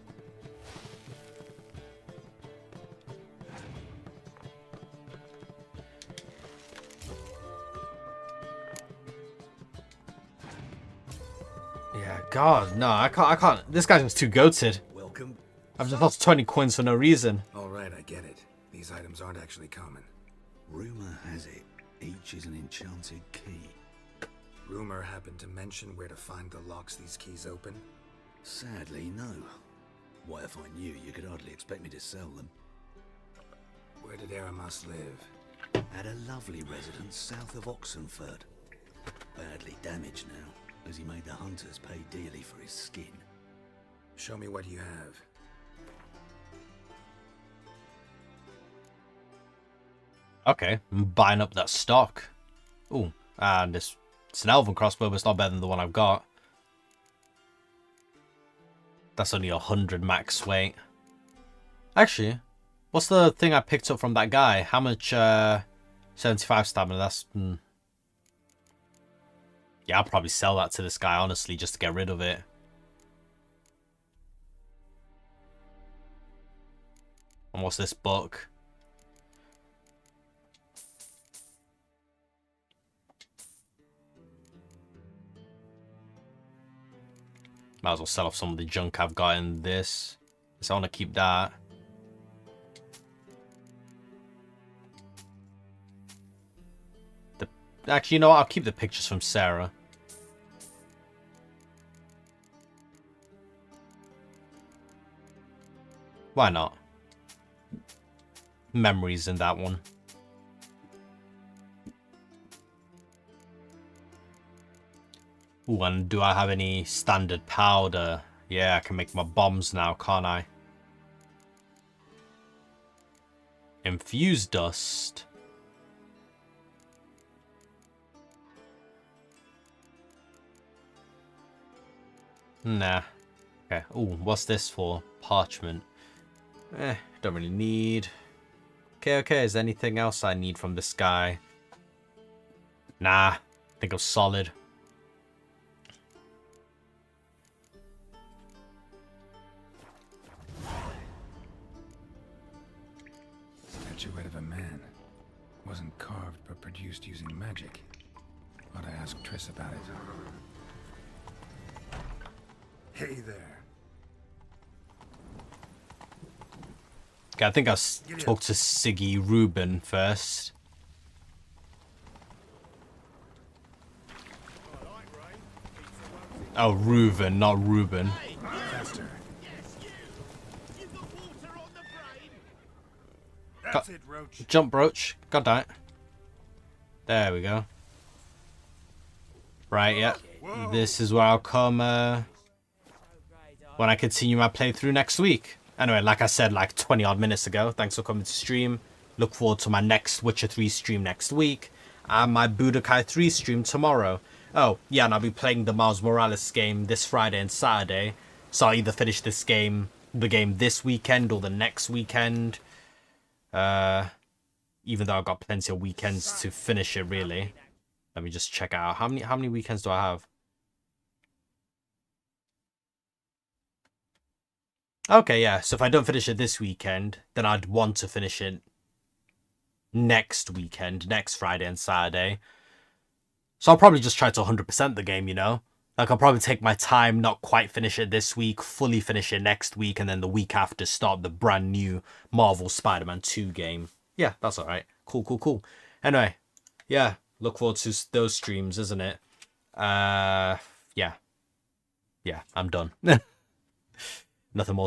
Speaker 1: Yeah, God, no, I can't. This guy's too goated.
Speaker 4: Welcome.
Speaker 1: I've just lost 20 coins for no reason.
Speaker 4: All right, I get it. These items aren't actually common.
Speaker 8: Rumor has it, each is an enchanted key.
Speaker 4: Rumor happened to mention where to find the locks these keys open?
Speaker 8: Sadly, no. Why, if I knew, you could hardly expect me to sell them.
Speaker 4: Where did Aramas live?
Speaker 8: At a lovely residence south of Oxenford. Badly damaged now, as he made the hunters pay dearly for his skin.
Speaker 4: Show me what you have.
Speaker 1: Okay, I'm buying up that stock. Ooh, and it's an elven crossbow, but it's not better than the one I've got. That's only 100 max weight. Actually, what's the thing I picked up from that guy? How much, 75 stamina, that's... Yeah, I'll probably sell that to this guy, honestly, just to get rid of it. And what's this book? Might as well sell off some of the junk I've got in this. So I want to keep that. Actually, you know what? I'll keep the pictures from Sarah. Why not? Memories in that one. Ooh, and do I have any standard powder? Yeah, I can make my bombs now, can't I? Infused dust. Nah. Okay. Ooh, what's this for? Parchment. Don't really need. Okay. Is there anything else I need from this guy? Nah. I think I'm solid.
Speaker 4: Statuette of a man. Wasn't carved, but produced using magic. Ought to ask Triss about it. Hey there.
Speaker 1: Okay, I think I'll talk to Siggy Reuben first. Oh, Reuben, not Reuben.
Speaker 4: Faster.
Speaker 1: That's it, Roach. Jump, Roach. God damn it. There we go. Right, yeah. This is where I'll come when I continue my playthrough next week. Anyway, like I said like 20 odd minutes ago, thanks for coming to stream. Look forward to my next Witcher 3 stream next week. And my Budokai 3 stream tomorrow. Oh, yeah, and I'll be playing the Miles Morales game this Friday and Saturday. So I'll either finish the game this weekend or the next weekend. Even though I've got plenty of weekends to finish it, really. Let me just check out. How many weekends do I have? Okay, yeah. So if I don't finish it this weekend, then I'd want to finish it next weekend, next Friday and Saturday. So I'll probably just try to 100% the game, you know? Like, I'll probably take my time, not quite finish it this week, fully finish it next week, and then the week after start the brand new Marvel Spider-Man 2 game. Yeah, that's alright. Cool. Anyway, yeah, look forward to those streams, isn't it? Yeah, I'm done. Nothing more